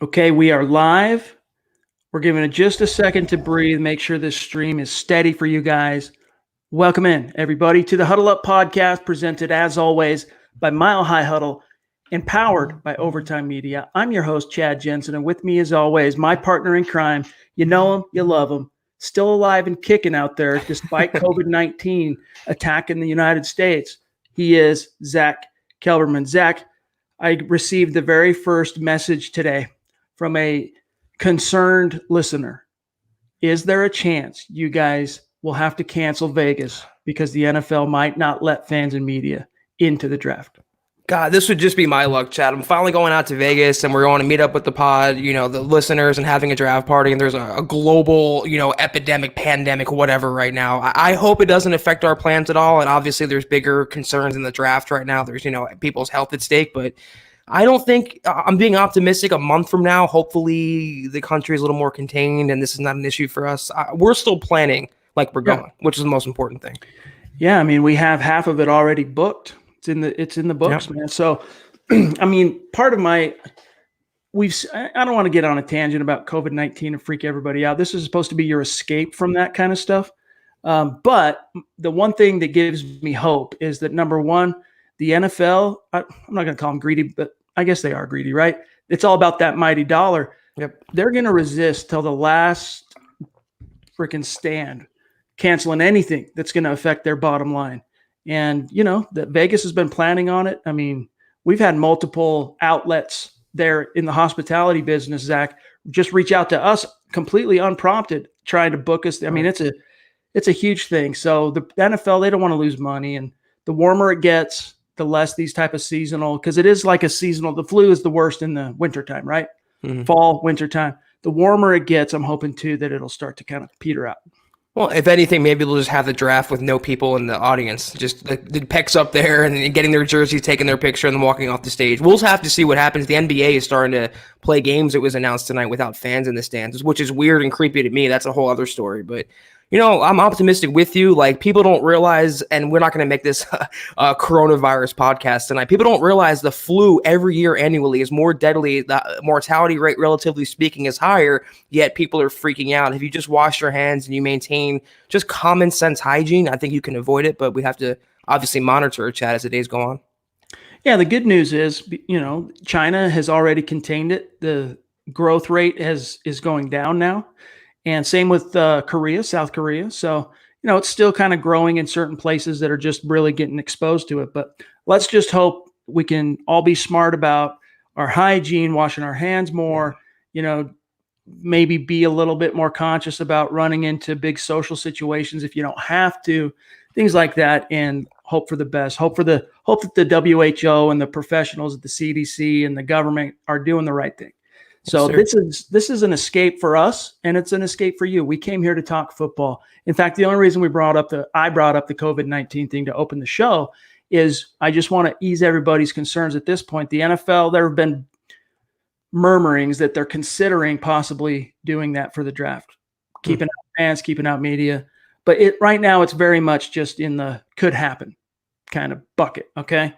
Okay, we are live. We're giving it just a second to breathe, make sure this stream is steady for you guys. Welcome in, everybody, to the Huddle Up podcast, presented as always by Mile High Huddle, empowered by Overtime Media. I'm your host, Chad Jensen, and with me, as always, my partner in crime. You know him, you love him, still alive and kicking out there despite COVID-19 attacking the United States. He is Zack Kelberman. Zack, I received the very first message today from a concerned listener. Is there a chance you guys will have to cancel Vegas because the NFL might not let fans and media into the draft? God, this would just be my luck, Chad. I'm finally going out to Vegas, and we're going to meet up with the pod, the listeners, and having a draft party. And there's a global, epidemic, pandemic, whatever right now. I hope it doesn't affect our plans at all. And obviously, there's bigger concerns in the draft right now. There's, people's health at stake. But I don't think I'm being optimistic. A month from now, hopefully, the country is a little more contained, and this is not an issue for us. We're still planning like we're going, which is the most important thing. Yeah, I mean, we have half of it already booked. It's in the books, man. So, I mean, part of I don't want to get on a tangent about COVID-19 and freak everybody out. This is supposed to be your escape from that kind of stuff. But the one thing that gives me hope is that, number one, the NFL, I'm not going to call them greedy, but I guess they are greedy, right? It's all about that mighty dollar. Yep. They're going to resist till the last freaking stand, canceling anything that's going to affect their bottom line. And, that Vegas has been planning on it. I mean, we've had multiple outlets there in the hospitality business, Zach, just reach out to us completely unprompted, trying to book us. I mean, it's a huge thing. So the NFL, they don't want to lose money. And the warmer it gets, the less these type of seasonal, because it is like a seasonal. The flu is the worst in the wintertime, right? Mm-hmm. Fall, wintertime. The warmer it gets, I'm hoping, too, that it'll start to kind of peter out. Well, if anything, maybe they'll just have the draft with no people in the audience. Just the pecs up there and getting their jerseys, taking their picture, and then walking off the stage. We'll have to see what happens. The NBA is starting to play games, it was announced tonight, without fans in the stands, which is weird and creepy to me. That's a whole other story. But, I'm optimistic with you. Like, people don't realize, and we're not going to make this a coronavirus podcast tonight. People don't realize the flu every year annually is more deadly. The mortality rate, relatively speaking, is higher, yet people are freaking out. If you just wash your hands and you maintain just common sense hygiene, I think you can avoid it. But we have to obviously monitor, Chad, as the days go on. Yeah, the good news is, China has already contained it. The growth rate is going down now. And same with South Korea. So, it's still kind of growing in certain places that are just really getting exposed to it. But let's just hope we can all be smart about our hygiene, washing our hands more, maybe be a little bit more conscious about running into big social situations if you don't have to, things like that, and hope for the best. Hope that the WHO and the professionals at the CDC and the government are doing the right thing. So this is an escape for us, and it's an escape for you. We came here to talk football. In fact, the only reason I brought up the COVID-19 thing to open the show is I just want to ease everybody's concerns at this point. The NFL, there have been murmurings that they're considering possibly doing that for the draft, keeping out fans, keeping out media. But right now, it's very much just in the could happen kind of bucket, okay?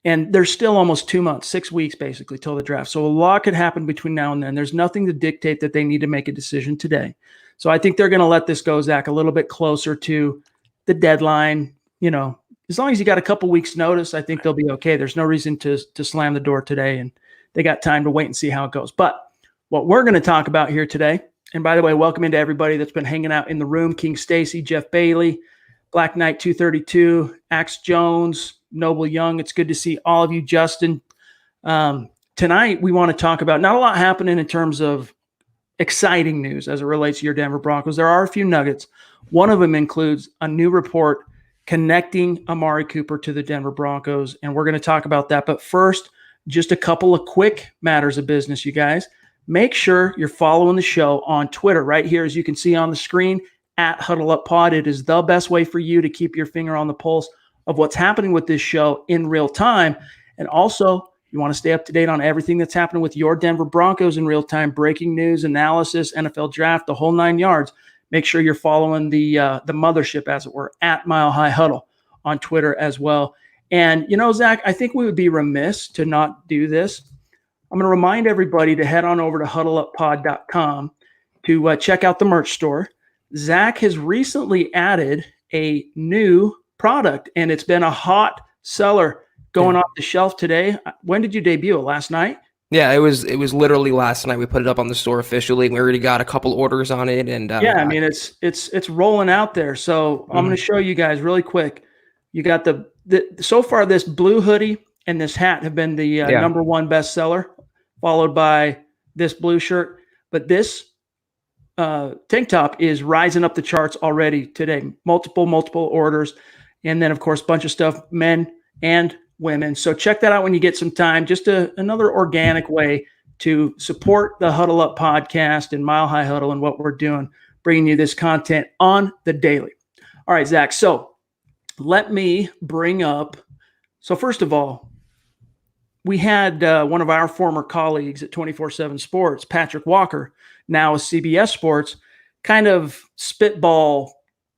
And there's still almost 2 months, 6 weeks basically till the draft. So a lot could happen between now and then. There's nothing to dictate that they need to make a decision today. So I think they're going to let this go, Zach, a little bit closer to the deadline. As long as you got a couple weeks notice, I think they'll be okay. There's no reason to slam the door today, and they got time to wait and see how it goes. But what we're going to talk about here today, and by the way, welcome into everybody that's been hanging out in the room: King Stacy, Jeff Bailey, Black Knight 232, Axe Jones, Noble Young. It's good to see all of you. Justin, tonight we want to talk about not a lot happening in terms of exciting news as it relates to your Denver Broncos. There are a few nuggets. One of them includes a new report connecting Amari Cooper to the Denver Broncos, and we're going to talk about that. But first, just a couple of quick matters of business, you guys. Make sure you're following the show on Twitter right here, as you can see on the screen, at Huddle Up Pod. It is the best way for you to keep your finger on the pulse of what's happening with this show in real time. And also, you want to stay up to date on everything that's happening with your Denver Broncos in real time, breaking news, analysis, NFL draft, the whole 9 yards. Make sure you're following the mothership, as it were, at Mile High Huddle on Twitter as well. And, Zach, I think we would be remiss to not do this. I'm going to remind everybody to head on over to huddleuppod.com to check out the merch store. Zach has recently added a new product, and it's been a hot seller going off the shelf today. When did you debut it? Last night? Yeah, it was literally last night. We put it up on the store officially. We already got a couple orders on it, and yeah, I mean it's rolling out there. So I'm going to show you guys really quick. You got the so far this blue hoodie and this hat have been the number one bestseller, followed by this blue shirt. But this tank top is rising up the charts already today. Multiple orders, and then of course a bunch of stuff, men and women. So check that out when you get some time. Just another organic way to support the Huddle Up podcast and Mile High Huddle and what we're doing, bringing you this content on the daily. All right, Zach. So let me bring up. So first of all, we had one of our former colleagues at 24/7 Sports, Patrick Walker, now with CBS Sports, kind of spitball,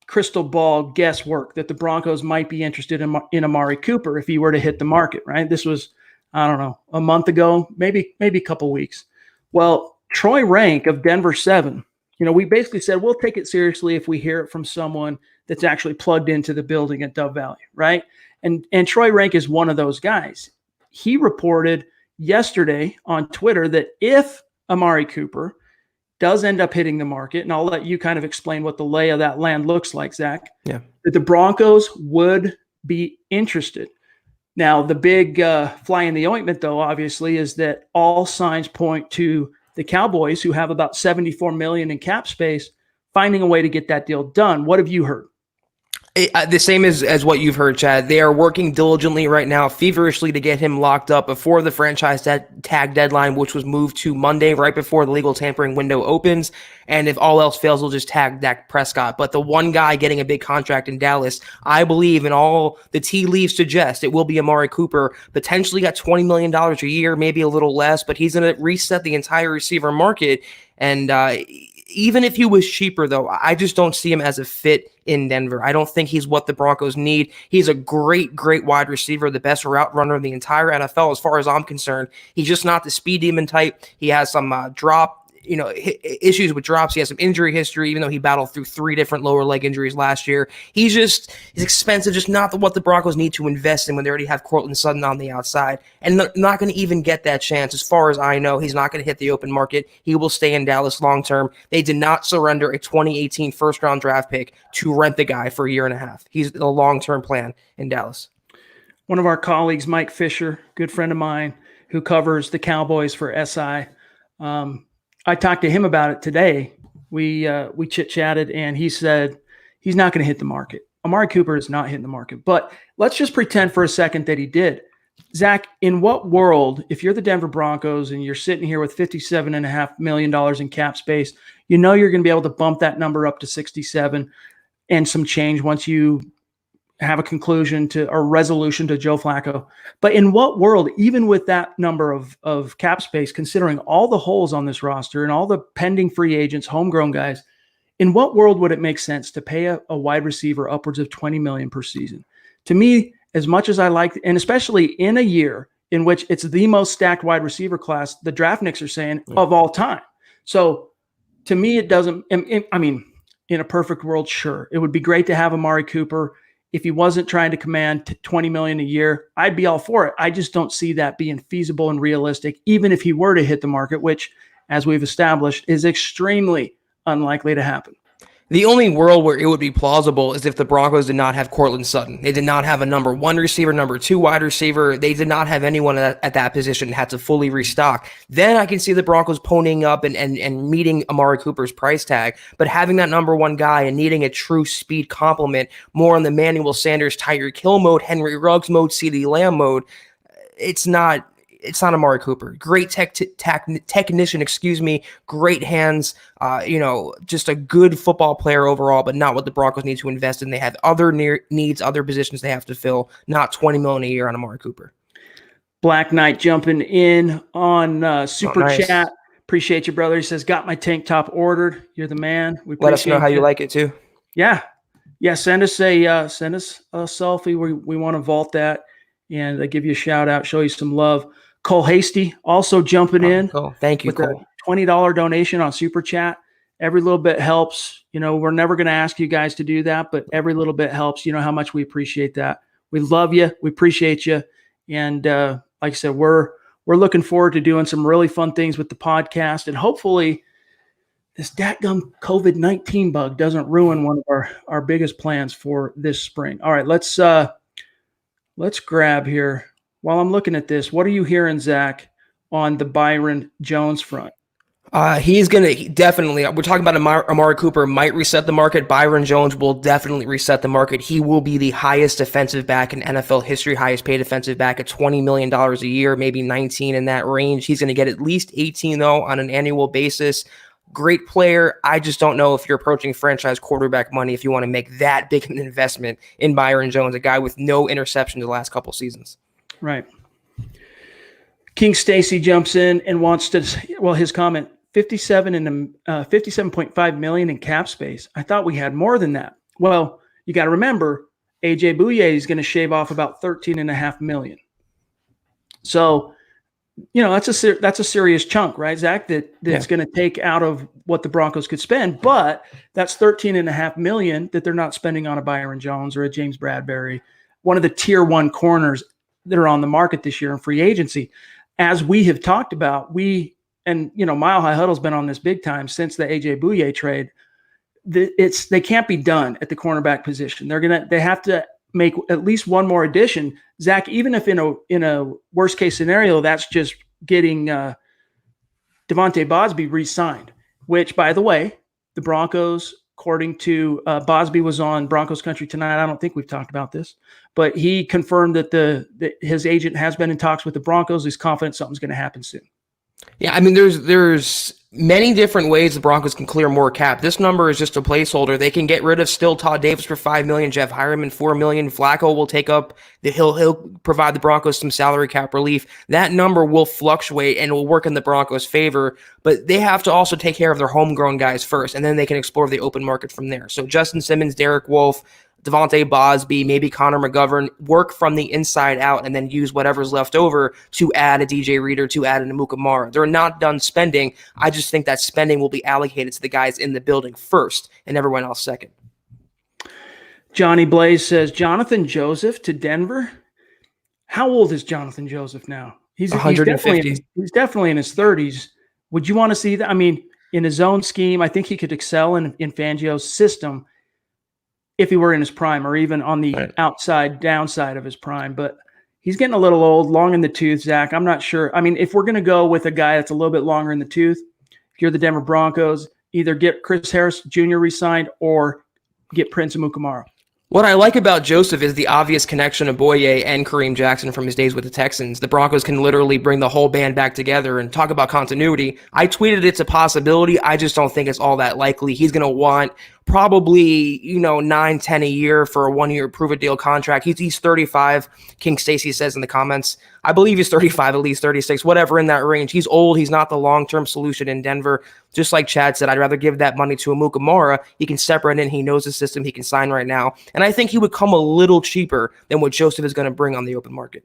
crystal ball guesswork that the Broncos might be interested in Amari Cooper if he were to hit the market, right? This was, I don't know, a month ago, maybe a couple weeks. Well, Troy Rank of Denver 7, we basically said we'll take it seriously if we hear it from someone that's actually plugged into the building at Dove Valley, right? And Troy Rank is one of those guys. He reported yesterday on Twitter that if Amari Cooper does end up hitting the market, and I'll let you kind of explain what the lay of that land looks like, Zach, that the Broncos would be interested. Now, the big fly in the ointment, though, obviously, is that all signs point to the Cowboys, who have about $74 million in cap space, finding a way to get that deal done. What have you heard? The same as what you've heard, Chad. They are working diligently right now, feverishly, to get him locked up before the franchise tag deadline, which was moved to Monday, right before the legal tampering window opens. And if all else fails, we'll just tag Dak Prescott. But the one guy getting a big contract in Dallas, I believe, and all the tea leaves suggest, it will be Amari Cooper. Potentially got $20 million a year, maybe a little less, but he's going to reset the entire receiver market. And even if he was cheaper, though, I just don't see him as a fit in Denver. I don't think he's what the Broncos need. He's a great wide receiver, the best route runner in the entire NFL as far as I'm concerned. He's just not the speed demon type. He has some drop issues with drops. He has some injury history, even though he battled through 3 different lower leg injuries last year. He's expensive, just not what the Broncos need to invest in when they already have Courtland Sutton on the outside. And not going to even get that chance. As far as I know, he's not going to hit the open market. He will stay in Dallas long term. They did not surrender a 2018 first round draft pick to rent the guy for a year and a half. He's a long-term plan in Dallas. One of our colleagues, Mike Fisher, good friend of mine, who covers the Cowboys for SI, I talked to him about it today. We chit-chatted, and he said he's not going to hit the market. Amari Cooper is not hitting the market. But let's just pretend for a second that he did. Zach, in what world, if you're the Denver Broncos and you're sitting here with $57.5 million in cap space, you're going to be able to bump that number up to 67 and some change once you have a conclusion to or resolution to Joe Flacco. But in what world, even with that number of cap space, considering all the holes on this roster and all the pending free agents, homegrown guys, in what world would it make sense to pay a wide receiver upwards of $20 million per season? To me, as much as I like, and especially in a year in which it's the most stacked wide receiver class, the draftniks are saying, of all time. So to me, it doesn't, I mean, in a perfect world, sure. It would be great to have Amari Cooper. If he wasn't trying to command $20 million a year, I'd be all for it. I just don't see that being feasible and realistic, even if he were to hit the market, which, as we've established, is extremely unlikely to happen. The only world where it would be plausible is if the Broncos did not have Courtland Sutton. They did not have a number 1 receiver, number 2 wide receiver. They did not have anyone at that position, had to fully restock. Then I can see the Broncos ponying up and meeting Amari Cooper's price tag. But having that number 1 guy and needing a true speed complement, more on the Manuel Sanders, Tyreek Hill mode, Henry Ruggs mode, CeeDee Lamb mode, it's not Amari Cooper. Great technician, great hands, just a good football player overall, but not what the Broncos need to invest in. They have other needs, other positions they have to fill, not $20 million a year on Amari Cooper. Black Knight jumping in on Super Chat. Appreciate you, brother. He says, got my tank top ordered. You're the man. We let us know how you like it too. Yeah. Send us a selfie. We want to vault that and give you a shout out, show you some love. Cole Hasty also jumping in Cool. Thank you, with Cole. a $20 donation on Super Chat. Every little bit helps. We're never going to ask you guys to do that, but every little bit helps. You know how much we appreciate that. We love you. We appreciate you. And like I said, we're looking forward to doing some really fun things with the podcast. And hopefully this dadgum COVID-19 bug doesn't ruin one of our biggest plans for this spring. All right, let's grab here. While I'm looking at this, what are you hearing, Zach, on the Byron Jones front? He's going to definitely, we're talking about Amari Cooper might reset the market. Byron Jones will definitely reset the market. He will be the highest defensive back in NFL history, highest paid defensive back at $20 million a year, maybe 19 in that range. He's going to get at least 18 though on an annual basis. Great player. I just don't know if you're approaching franchise quarterback money if you want to make that big an investment in Byron Jones, a guy with no interceptions the last couple seasons. Right. King Stacy jumps in and wants to, his comment, 57.5 million in cap space. I thought we had more than that. Well, you got to remember, AJ Bouye is going to shave off about 13.5 million. So, that's a serious chunk, right, Zach? That's going to take out of what the Broncos could spend. But that's 13.5 million that they're not spending on a Byron Jones or a James Bradbury, one of the tier 1 corners that are on the market this year in free agency. As we have talked about, Mile High Huddle's been on this big time since the AJ Bouye trade. They can't be done at the cornerback position. They have to make at least one more addition. Zach, even if in a worst case scenario, that's just getting Devontae Bosby re-signed, which, by the way, the Broncos, according to Bosby, was on Broncos Country tonight. I don't think we've talked about this, but he confirmed that his agent has been in talks with the Broncos. He's confident something's going to happen soon. Yeah, I mean, there's many different ways the Broncos can clear more cap. This number is just a placeholder. They can get rid of still Todd Davis for $5 million, Jeff Hireman $4 million. Flacco will take up he'll provide the Broncos some salary cap relief. That number will fluctuate and will work in the Broncos' favor, but they have to also take care of their homegrown guys first, and then they can explore the open market from there. So Justin Simmons, Derek Wolfe, Devontae Bosby, maybe Connor McGovern, work from the inside out and then use whatever's left over to add a DJ Reader, to add an Amukamara. They're not done spending. I just think that spending will be allocated to the guys in the building first and everyone else second. Johnny Blaze says, Jonathan Joseph to Denver? How old is Jonathan Joseph now? He's 150. He's definitely in his 30s. Would you want to see that? I mean, in his own scheme, I think he could excel in Fangio's system if he were in his prime or even on the downside of his prime. But he's getting a little old, long in the tooth, Zach. I'm not sure. I mean, if we're going to go with a guy that's a little bit longer in the tooth, if you're the Denver Broncos, either get Chris Harris Jr. re-signed or get Prince Amukamara. What I like about Joseph is the obvious connection of Bouye and Kareem Jackson from his days with the Texans. The Broncos can literally bring the whole band back together and talk about continuity. I tweeted it's a possibility. I just don't think it's all that likely. He's going to want probably, 9-10 a year for a 1-year prove-a-deal contract. He's 35, King Stacy says in the comments. I believe he's 35, at least 36, whatever in that range. He's old. He's not the long-term solution in Denver. Just like Chad said, I'd rather give that money to Amukamara. He can step right in. He knows the system. He can sign right now. And I think he would come a little cheaper than what Joseph is going to bring on the open market.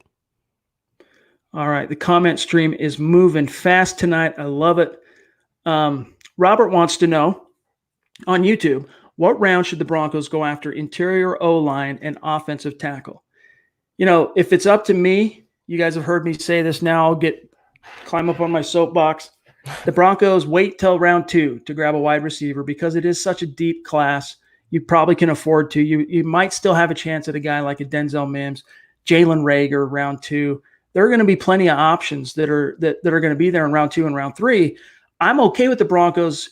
All right. The comment stream is moving fast tonight. I love it. Robert wants to know, on YouTube, what round should the Broncos go after interior O-line and offensive tackle? If it's up to me, you guys have heard me say this now, I'll climb up on my soapbox. The Broncos wait till round 2 to grab a wide receiver because it is such a deep class. You probably can afford to. You might still have a chance at a guy like a Denzel Mims, Jalen Reagor, round 2. There are going to be plenty of options that are going to be there in round 2 and round 3. I'm okay with the Broncos.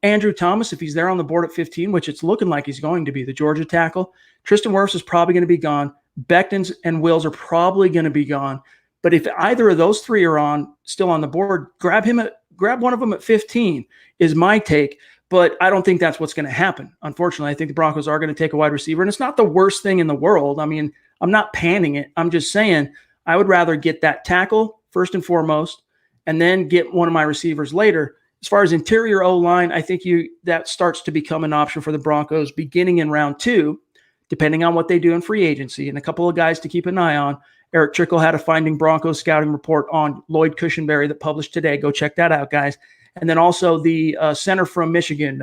Andrew Thomas, if he's there on the board at 15, which it's looking like he's going to be, the Georgia tackle. Tristan Wirfs is probably going to be gone. Becton and Wills are probably going to be gone. But if either of those three are still on the board, grab one of them at 15 is my take. But I don't think that's what's going to happen. Unfortunately, I think the Broncos are going to take a wide receiver, and it's not the worst thing in the world. I mean, I'm not panning it. I'm just saying I would rather get that tackle first and foremost, and then get one of my receivers later. As far as interior O-line, I think that starts to become an option for the Broncos beginning in round 2, depending on what they do in free agency, and a couple of guys to keep an eye on. Eric Trickle had a Finding Broncos scouting report on Lloyd Cushenberry that published today. Go check that out, guys. And then also the center from Michigan,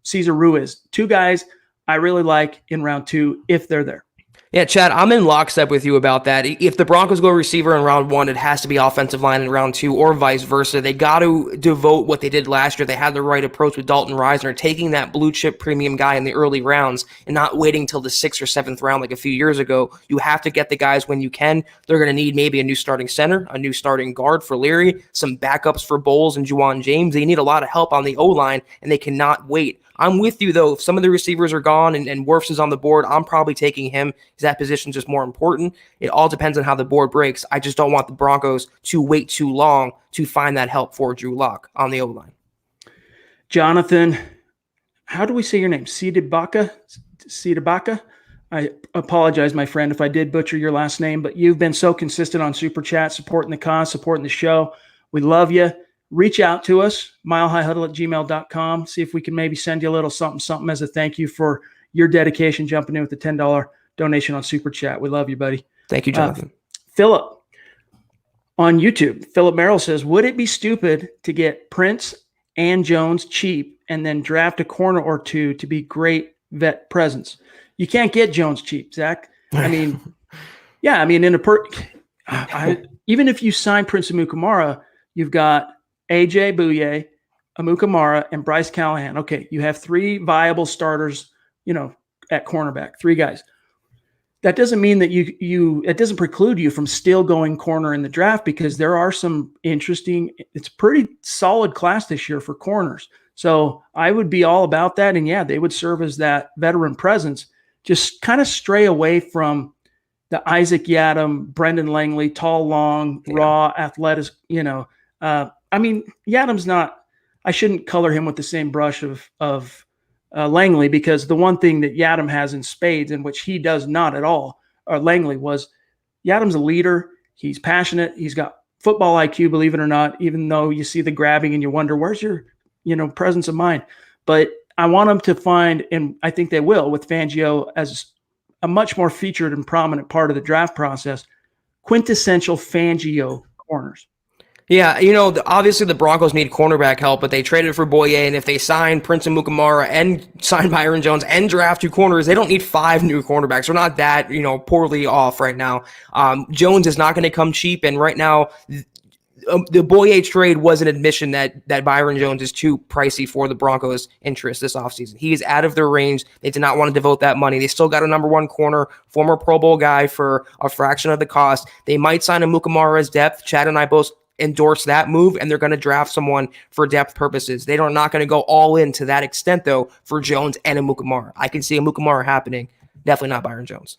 Cesar Ruiz. 2 guys I really like in round 2 if they're there. Yeah, Chad, I'm in lockstep with you about that. If the Broncos go receiver in round 1, it has to be offensive line in round 2 or vice versa. They got to devote what they did last year. They had the right approach with Dalton Risner, taking that blue chip premium guy in the early rounds and not waiting till the 6th or 7th round like a few years ago. You have to get the guys when you can. They're going to need maybe a new starting center, a new starting guard for Leary, some backups for Bowles and Juwan James. They need a lot of help on the O-line, and they cannot wait. I'm with you, though. If some of the receivers are gone and Wirfs is on the board, I'm probably taking him because that position's just more important. It all depends on how the board breaks. I just don't want the Broncos to wait too long to find that help for Drew Lock on the O-line. Jonathan, how do we say your name? Sidibaka? I apologize, my friend, if I did butcher your last name, but you've been so consistent on Super Chat, supporting the cause, supporting the show. We love you. Reach out to us, milehighhuddle@gmail.com. See if we can maybe send you a little something as a thank you for your dedication, jumping in with the $10 donation on Super Chat. We love you, buddy. Thank you, Jonathan. Philip on YouTube. Philip Merrill says, would it be stupid to get Prince and Jones cheap and then draft a corner or 2 to be great vet presence? You can't get Jones cheap, Zach. I mean, yeah, I mean, even if you sign Prince Amukamara, you've got AJ Bouye, Amukamara, and Bryce Callahan. Okay, you have 3 viable starters, at cornerback, 3 guys. That doesn't mean that it doesn't preclude you from still going corner in the draft, because there are some interesting, it's a pretty solid class this year for corners. So I would be all about that. And yeah, they would serve as that veteran presence. Just kind of stray away from the Isaac Yiadom, Brendan Langley, tall, long, raw, athletic, I mean, Yiadom's not, I shouldn't color him with the same brush of Langley, because the one thing that Yiadom has in spades, in which he does not at all, or Langley, was Yiadom's a leader. He's passionate. He's got football IQ, believe it or not, even though you see the grabbing and you wonder, where's your, presence of mind? But I want him to find, and I think they will with Fangio as a much more featured and prominent part of the draft process, quintessential Fangio corners. Yeah, obviously the Broncos need cornerback help, but they traded for Boye, and if they sign Prince Amukamara and sign Byron Jones and draft 2 corners, they don't need 5 new cornerbacks. They're not that, poorly off right now. Jones is not going to come cheap, and right now the Boye trade was an admission that Byron Jones is too pricey for the Broncos' interest this offseason. He is out of their range. They did not want to devote that money. They still got a number 1 corner, former Pro Bowl guy for a fraction of the cost. They might sign Amukamara as depth. Chad and I both endorse that move, and they're going to draft someone for depth purposes. They are not going to go all in to that extent, though, for Jones and Amukamara. I can see Amukamara happening. Definitely not Byron Jones.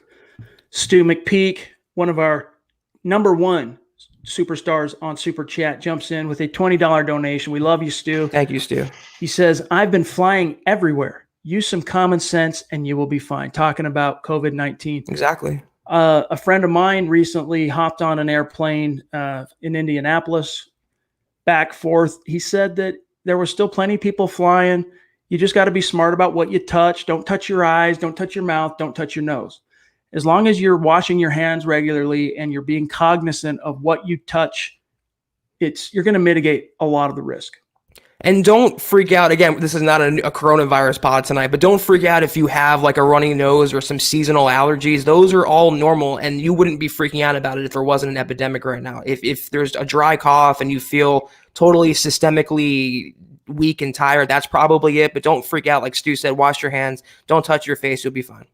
Stu McPeak, one of our number 1 superstars on Super Chat, jumps in with a $20 donation. We love you, Stu. Thank you, Stu. He says, I've been flying everywhere. Use some common sense and you will be fine. Talking about COVID-19. Exactly. A friend of mine recently hopped on an airplane in Indianapolis, back forth. He said that there were still plenty of people flying. You just got to be smart about what you touch. Don't touch your eyes. Don't touch your mouth. Don't touch your nose. As long as you're washing your hands regularly and you're being cognizant of what you touch, you're going to mitigate a lot of the risk. And don't freak out. Again, this is not a coronavirus pod tonight, but don't freak out if you have like a runny nose or some seasonal allergies. Those are all normal, and you wouldn't be freaking out about it if there wasn't an epidemic right now. If there's a dry cough and you feel totally systemically weak and tired, that's probably it. But don't freak out. Like Stu said, wash your hands. Don't touch your face. You'll be fine.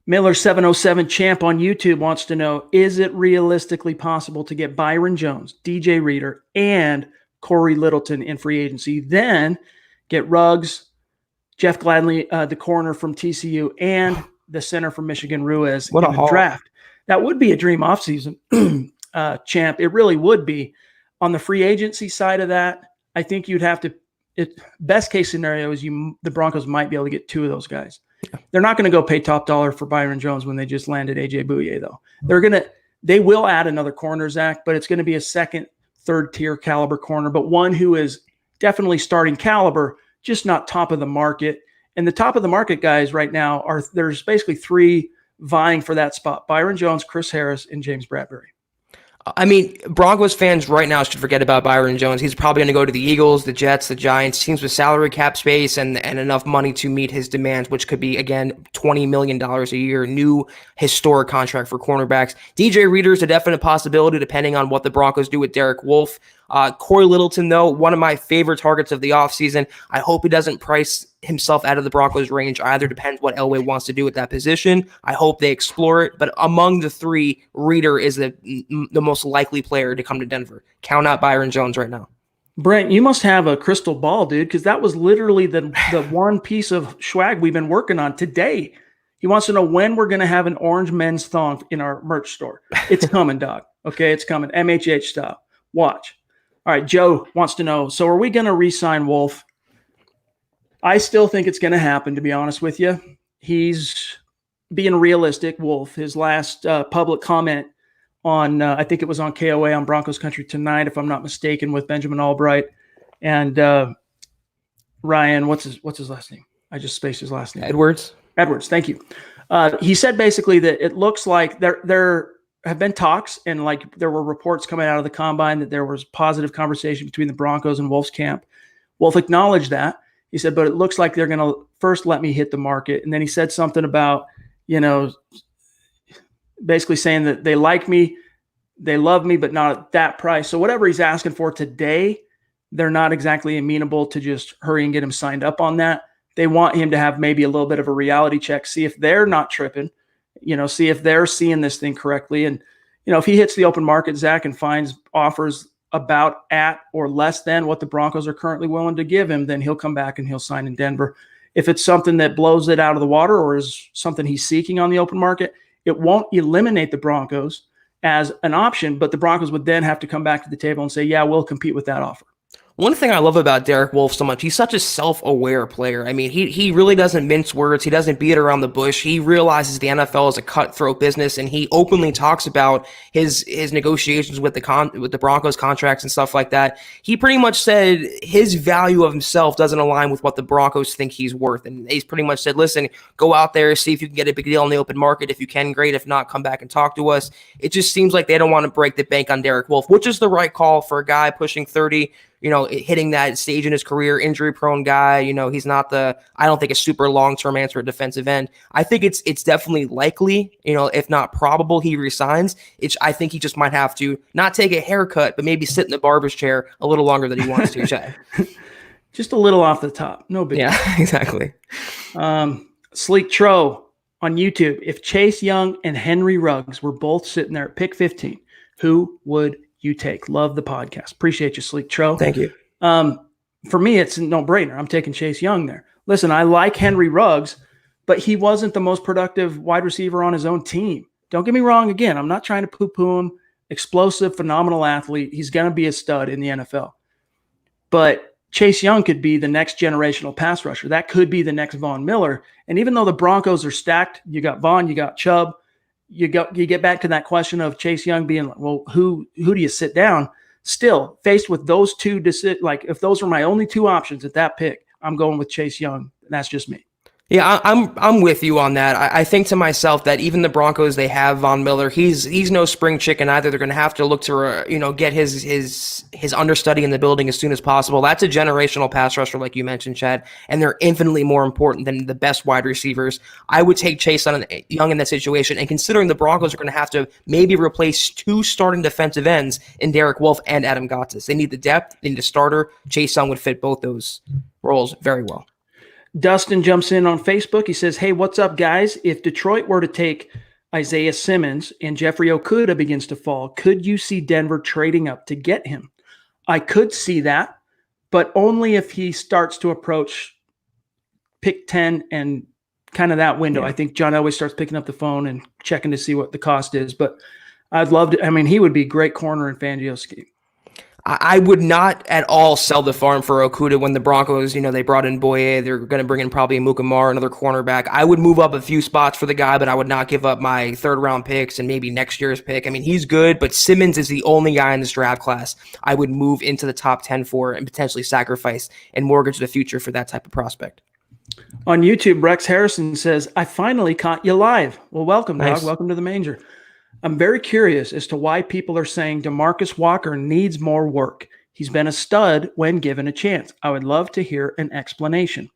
Miller707 Champ on YouTube wants to know, is it realistically possible to get Byron Jones, DJ Reader, and Corey Littleton in free agency, then get Ruggs, Jeff Gladney, the corner from TCU, and the center from Michigan, Ruiz, in the draft? That would be a dream offseason, Champ. It really would be. On the free agency side of that, I think you'd have to – best case scenario is the Broncos might be able to get 2 of those guys. Yeah. They're not going to go pay top dollar for Byron Jones when they just landed AJ Bouye, though. They will add another corner, Zach, but it's going to be a second – third-tier caliber corner, but one who is definitely starting caliber, just not top of the market. And the top of the market guys right now there's basically 3 vying for that spot. Byron Jones, Chris Harris, and James Bradbury. I mean, Broncos fans right now should forget about Byron Jones. He's probably going to go to the Eagles, the Jets, the Giants, teams with salary cap space and enough money to meet his demands, which could be, again, $20 million a year, new historic contract for cornerbacks. DJ Reader is a definite possibility depending on what the Broncos do with Derek Wolfe. Corey Littleton, though, one of my favorite targets of the offseason. I hope he doesn't price himself out of the Broncos range either. Depends what Elway wants to do with that position. I hope they explore it. But among the three, Reader is the most likely player to come to Denver. Count out Byron Jones right now. Brent, you must have a crystal ball, dude, because that was literally the one piece of swag we've been working on today. He wants to know when we're going to have an orange men's thong in our merch store. It's coming, dog. Okay, it's coming. MHH style. Watch. All right, Joe wants to know, so are we going to re-sign Wolfe? I still think it's going to happen, to be honest with you. He's being realistic, Wolfe. His last public comment on, I think it was on KOA on Broncos Country Tonight, if I'm not mistaken, with Benjamin Albright and Ryan, what's his last name? I just spaced his last name. Edwards, thank you. He said basically that it looks like there have been talks, and like there were reports coming out of the combine that there was positive conversation between the Broncos and Wolfe's camp. Wolfe acknowledged that. He said, but it looks like they're going to first let me hit the market. And then he said something about, basically saying that they like me, they love me, but not at that price. So whatever he's asking for today, they're not exactly amenable to just hurry and get him signed up on that. They want him to have maybe a little bit of a reality check, see if they're not tripping, see if they're seeing this thing correctly. And, if he hits the open market, Zach, and finds offers about at or less than what the Broncos are currently willing to give him, then he'll come back and he'll sign in Denver. If it's something that blows it out of the water or is something he's seeking on the open market, it won't eliminate the Broncos as an option, but the Broncos would then have to come back to the table and say, yeah, we'll compete with that offer. One thing I love about Derek Wolfe so much, he's such a self-aware player. I mean, he really doesn't mince words. He doesn't beat around the bush. He realizes the NFL is a cutthroat business, and he openly talks about his negotiations with the Broncos contracts and stuff like that. He pretty much said his value of himself doesn't align with what the Broncos think he's worth. And he's pretty much said, listen, go out there, see if you can get a big deal in the open market. If you can, great. If not, come back and talk to us. It just seems like they don't want to break the bank on Derek Wolfe, which is the right call for a guy pushing 30, hitting that stage in his career, injury-prone guy. He's not I don't think a super long-term answer at defensive end. I think it's definitely likely, if not probable, he resigns. I think he just might have to not take a haircut, but maybe sit in the barber's chair a little longer than he wants to, Chad. Just a little off the top. No big deal. Yeah, exactly. Sleek Tro on YouTube. If Chase Young and Henry Ruggs were both sitting there at pick 15, who would you take? Love the podcast. Appreciate you, Sleek Tro. Thank you. For me, it's a no-brainer. I'm taking Chase Young there. Listen, I like Henry Ruggs, but he wasn't the most productive wide receiver on his own team. Don't get me wrong. Again, I'm not trying to poo-poo him. Explosive, phenomenal athlete. He's going to be a stud in the NFL. But Chase Young could be the next generational pass rusher. That could be the next Von Miller. And even though the Broncos are stacked, you got Von, you got Chubb, you get back to that question of Chase Young being like, well, who do you sit down? Still, faced with those two, if those were my only two options at that pick, I'm going with Chase Young. That's just me. Yeah, I'm with you on that. I think to myself that even the Broncos, they have Von Miller. He's no spring chicken either. They're going to have to look to get his understudy in the building as soon as possible. That's a generational pass rusher, like you mentioned, Chad, and they're infinitely more important than the best wide receivers. I would take Chase Young in that situation, and considering the Broncos are going to have to maybe replace two starting defensive ends in Derek Wolfe and Adam Gotsis. They need the depth, they need a starter. Chase Young would fit both those roles very well. Dustin jumps in on Facebook. He says, hey, what's up, guys? If Detroit were to take Isaiah Simmons and Jeffrey Okudah begins to fall, could you see Denver trading up to get him? I could see that, but only if he starts to approach pick 10 and kind of that window. Yeah. I think John Elway starts picking up the phone and checking to see what the cost is, but I'd love to. I mean, he would be a great corner in Fangio's scheme. I would not at all sell the farm for Okudah when the Broncos, they brought in Boye. They're going to bring in probably Mukamar, another cornerback. I would move up a few spots for the guy, but I would not give up my third-round picks and maybe next year's pick. I mean, he's good, but Simmons is the only guy in this draft class I would move into the top 10 for and potentially sacrifice and mortgage the future for that type of prospect. On YouTube, Rex Harrison says, I finally caught you live. Well, welcome, Nice. dog. Welcome to the manger. I'm very curious as to why people are saying DeMarcus Walker needs more work. He's been a stud when given a chance. I would love to hear an explanation.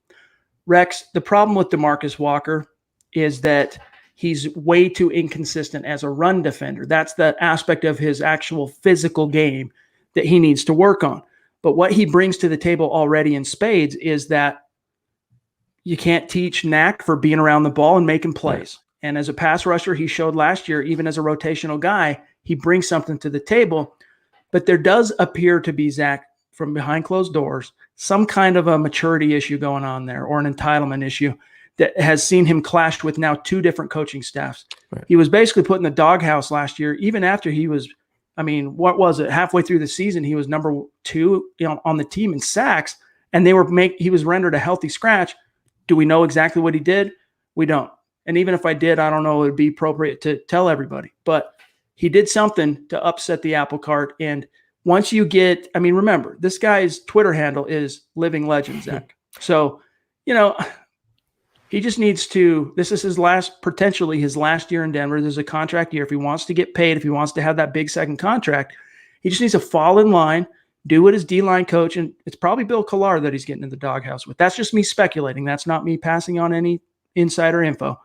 Rex, the problem with DeMarcus Walker is that he's way too inconsistent as a run defender. That's the aspect of his actual physical game that he needs to work on. But what he brings to the table already in spades is that you can't teach knack for being around the ball and making plays. And as a pass rusher, he showed last year, even as a rotational guy, he brings something to the table. But there does appear to be, Zach, from behind closed doors, some kind of a maturity issue going on there, or an entitlement issue that has seen him clashed with now 2 different coaching staffs. Right. He was basically put in the doghouse last year, even after he was, what was it? Halfway through the season, he was number 2 on the team in sacks, and he was rendered a healthy scratch. Do we know exactly what he did? We don't. And even if I did, I don't know it would be appropriate to tell everybody. But he did something to upset the apple cart. And once you get, remember, this guy's Twitter handle is Living Legend, Zach. So, he just needs to, this is potentially his last year in Denver. There's a contract year. If he wants to get paid, if he wants to have that big second contract, he just needs to fall in line, do what his D-line coach, and it's probably Bill Collar that he's getting in the doghouse with. That's just me speculating. That's not me passing on any insider info.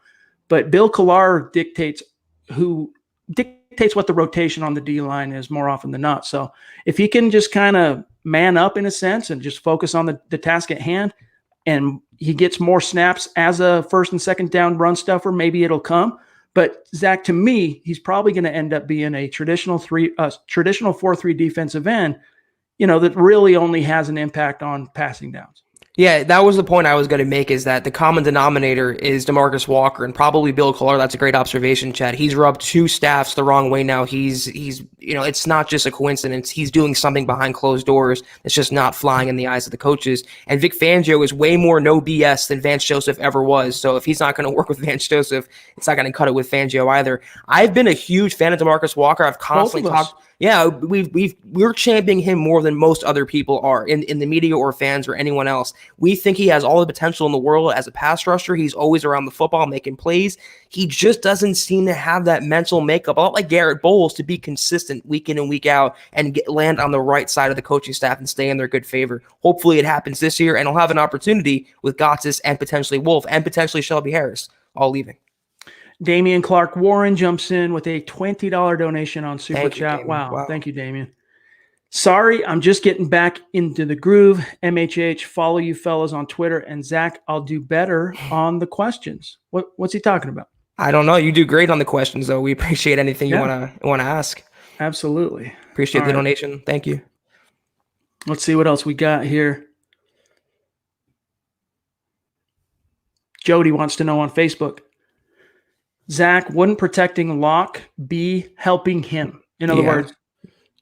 But Bill Collar dictates what the rotation on the D-line is more often than not. So if he can just kind of man up in a sense and just focus on the task at hand, and he gets more snaps as a first and second down run stuffer, maybe it'll come. But Zach, to me, he's probably going to end up being a traditional 4-3 defensive end, that really only has an impact on passing downs. Yeah, that was the point I was going to make, is that the common denominator is DeMarcus Walker and probably Bill Collar. That's a great observation, Chad. He's rubbed 2 staffs the wrong way now. He's it's not just a coincidence. He's doing something behind closed doors that's just not flying in the eyes of the coaches. And Vic Fangio is way more no BS than Vance Joseph ever was. So if he's not going to work with Vance Joseph, it's not going to cut it with Fangio either. I've been a huge fan of DeMarcus Walker. I've constantly talked. Yeah, we're championing him more than most other people are in the media or fans or anyone else. We think he has all the potential in the world as a pass rusher. He's always around the football making plays. He just doesn't seem to have that mental makeup, a lot like Garrett Bowles, to be consistent week in and week out and land on the right side of the coaching staff and stay in their good favor. Hopefully it happens this year, and he'll have an opportunity with Gotsis and potentially Wolf and potentially Shelby Harris all leaving. Damian Clark Warren jumps in with a $20 donation on Super Chat. Wow. Thank you, Damian. Sorry, I'm just getting back into the groove. MHH, follow you fellas on Twitter. And Zach, I'll do better on the questions. What's he talking about? I don't know. You do great on the questions, though. We appreciate anything you want to ask. Absolutely. Appreciate the donation. Thank you. Let's see what else we got here. Jody wants to know on Facebook, Zach, wouldn't protecting Locke be helping him? In other words,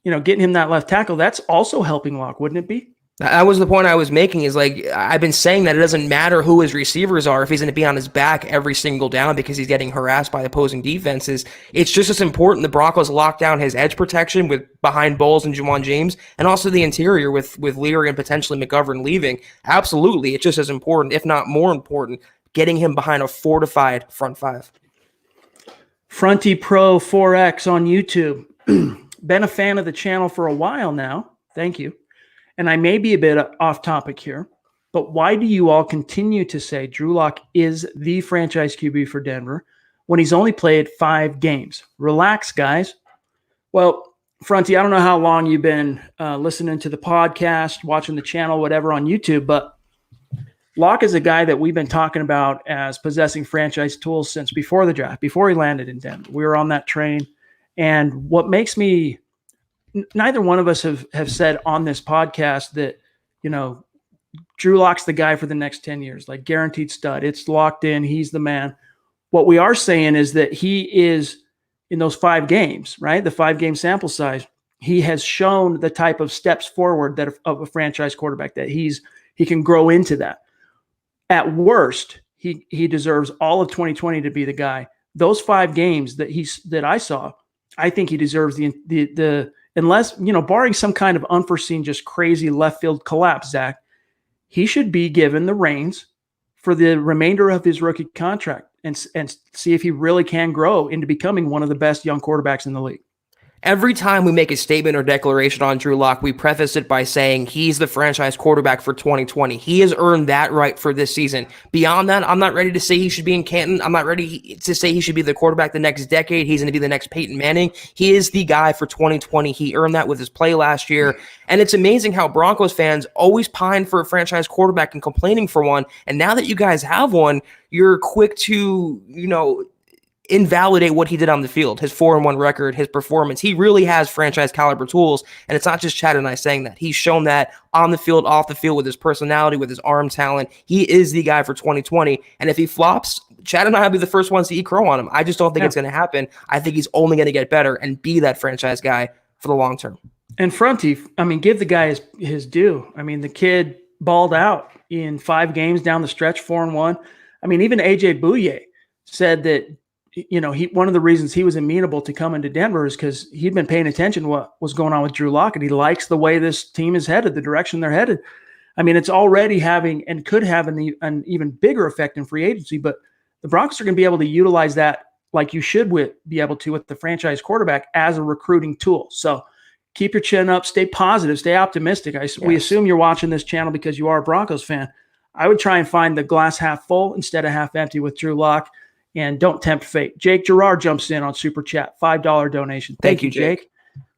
getting him that left tackle, that's also helping Locke, wouldn't it be? That was the point I was making, is like, I've been saying that it doesn't matter who his receivers are if he's going to be on his back every single down because he's getting harassed by opposing defenses. It's just as important the Broncos lock down his edge protection with behind Bowles and Juwan James, and also the interior with Leary and potentially McGovern leaving. Absolutely. It's just as important, if not more important, getting him behind a fortified front 5. Fronty Pro 4X on YouTube. Been a fan of the channel for a while now. Thank you. And I may be a bit off topic here, but why do you all continue to say Drew Lock is the franchise QB for Denver when he's only played 5 games? Relax, guys. Well, Fronty, I don't know how long you've been listening to the podcast, watching the channel, whatever on YouTube, but Locke is a guy that we've been talking about as possessing franchise tools since before the draft, before he landed in Denver. We were on that train. And what makes me, neither one of us have said on this podcast that, Drew Lock's the guy for the next 10 years, like guaranteed stud. It's locked in. He's the man. What we are saying is that he is, in those 5 games, right? The 5-game sample size, he has shown the type of steps forward that of a franchise quarterback that he can grow into that. At worst, he deserves all of 2020 to be the guy. Those 5 games that I saw, I think he deserves the unless, barring some kind of unforeseen, just crazy left field collapse, Zach, he should be given the reins for the remainder of his rookie contract and see if he really can grow into becoming one of the best young quarterbacks in the league. Every time we make a statement or declaration on Drew Lock, we preface it by saying he's the franchise quarterback for 2020. He has earned that right for this season. Beyond that, I'm not ready to say he should be in Canton. I'm not ready to say he should be the quarterback the next decade. He's going to be the next Peyton Manning. He is the guy for 2020. He earned that with his play last year. And it's amazing how Broncos fans always pine for a franchise quarterback and complaining for one. And now that you guys have one, you're quick to, invalidate what he did on the field, his 4-1 record, his performance. He really has franchise caliber tools. And it's not just Chad and I saying that. He's shown that on the field, off the field, with his personality, with his arm talent. He is the guy for 2020. And if he flops, Chad and I will be the first ones to eat crow on him. I just don't think it's going to happen. I think he's only going to get better and be that franchise guy for the long term. And Fronty, give the guy his due. The kid balled out in 5 games down the stretch, 4-1. Even AJ Bouye said that one of the reasons he was amenable to coming to Denver is because he'd been paying attention to what was going on with Drew Lock, and he likes the way this team is headed, the direction they're headed. It's already having and could have an even bigger effect in free agency, but the Broncos are going to be able to utilize that like you should be able to with the franchise quarterback as a recruiting tool. So keep your chin up, stay positive, stay optimistic. We assume you're watching this channel because you are a Broncos fan. I would try and find the glass half full instead of half empty with Drew Lock. And don't tempt fate. Jake Gerard jumps in on Super Chat, $5 donation. Thank you, Jake.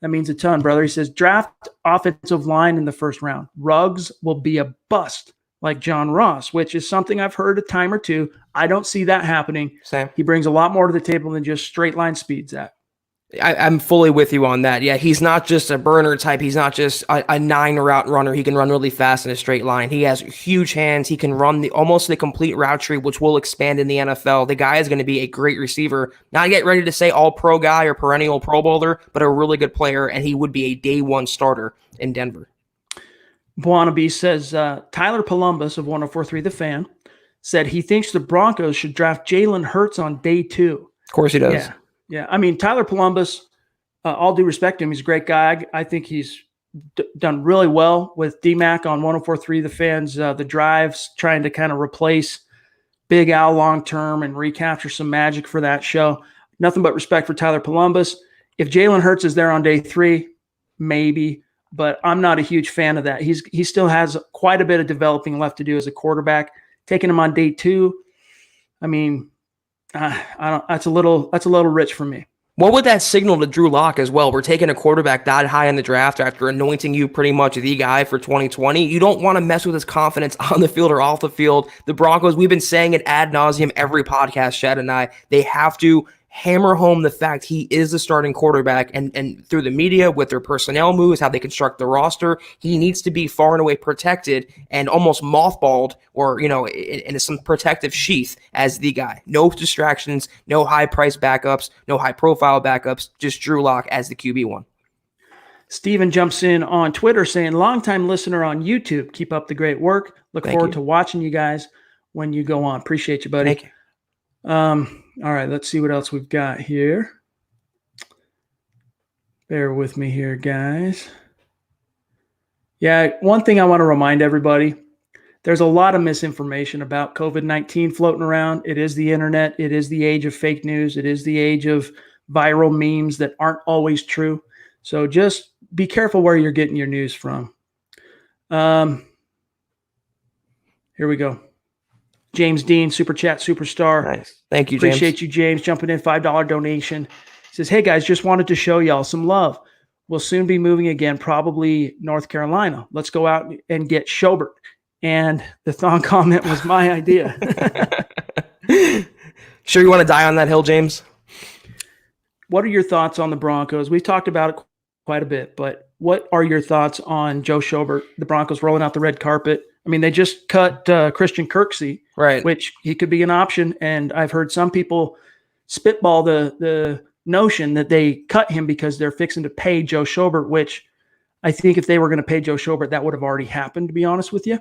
That means a ton, brother. He says, draft offensive line in the first round. Ruggs will be a bust like John Ross, which is something I've heard a time or two. I don't see that happening. Same. He brings a lot more to the table than just straight line speed, Zach. I'm fully with you on that. Yeah, he's not just a burner type. He's not just a 9 route runner. He can run really fast in a straight line. He has huge hands. He can run almost the complete route tree, which will expand in the NFL. The guy is going to be a great receiver. Not yet ready to say all-pro guy or perennial Pro Bowler, but a really good player, and he would be a day one starter in Denver. Buonabe says, Tyler Columbus of 104.3 The Fan said he thinks the Broncos should draft Jalen Hurts on day 2. Of course he does. Yeah, Tyler Columbus, all due respect to him, he's a great guy. I think he's done really well with DMAC on 104.3 The Fans, the drives, trying to kind of replace Big Al long-term and recapture some magic for that show. Nothing but respect for Tyler Columbus. If Jalen Hurts is there on day 3, maybe, but I'm not a huge fan of that. He still has quite a bit of developing left to do as a quarterback. Taking him on day 2, that's a little rich for me. What would that signal to Drew Lock as well? We're taking a quarterback that high in the draft after anointing you pretty much the guy for 2020. You don't want to mess with his confidence on the field or off the field. The Broncos, we've been saying it ad nauseum every podcast, Chad and I, they have to hammer home the fact he is the starting quarterback, and through the media with their personnel moves, how they construct the roster, he needs to be far and away protected and almost mothballed or, in some protective sheath as the guy. No distractions, no high-priced backups, no high-profile backups, just Drew Lock as the QB1. Steven jumps in on Twitter saying, longtime listener on YouTube, keep up the great work. Look forward to watching you guys when you go on. Appreciate you, buddy. Thank you. All right, let's see what else we've got here. Bear with me here, guys. Yeah, one thing I want to remind everybody, there's a lot of misinformation about COVID-19 floating around. It is the internet. It is the age of fake news. It is the age of viral memes that aren't always true. So just be careful where you're getting your news from. Here we go. James Dean, Super Chat Superstar. Nice. Thank you, James. Appreciate you, James, jumping in, $5 donation. He says, hey, guys, just wanted to show y'all some love. We'll soon be moving again, probably North Carolina. Let's go out and get Schobert. And the thong comment was my idea. Sure you want to die on that hill, James? What are your thoughts on the Broncos? We've talked about it quite a bit, but what are your thoughts on Joe Schobert, the Broncos rolling out the red carpet? They just cut Christian Kirksey, right? Which he could be an option. And I've heard some people spitball the notion that they cut him because they're fixing to pay Joe Schobert, which I think if they were going to pay Joe Schobert, that would have already happened, to be honest with you.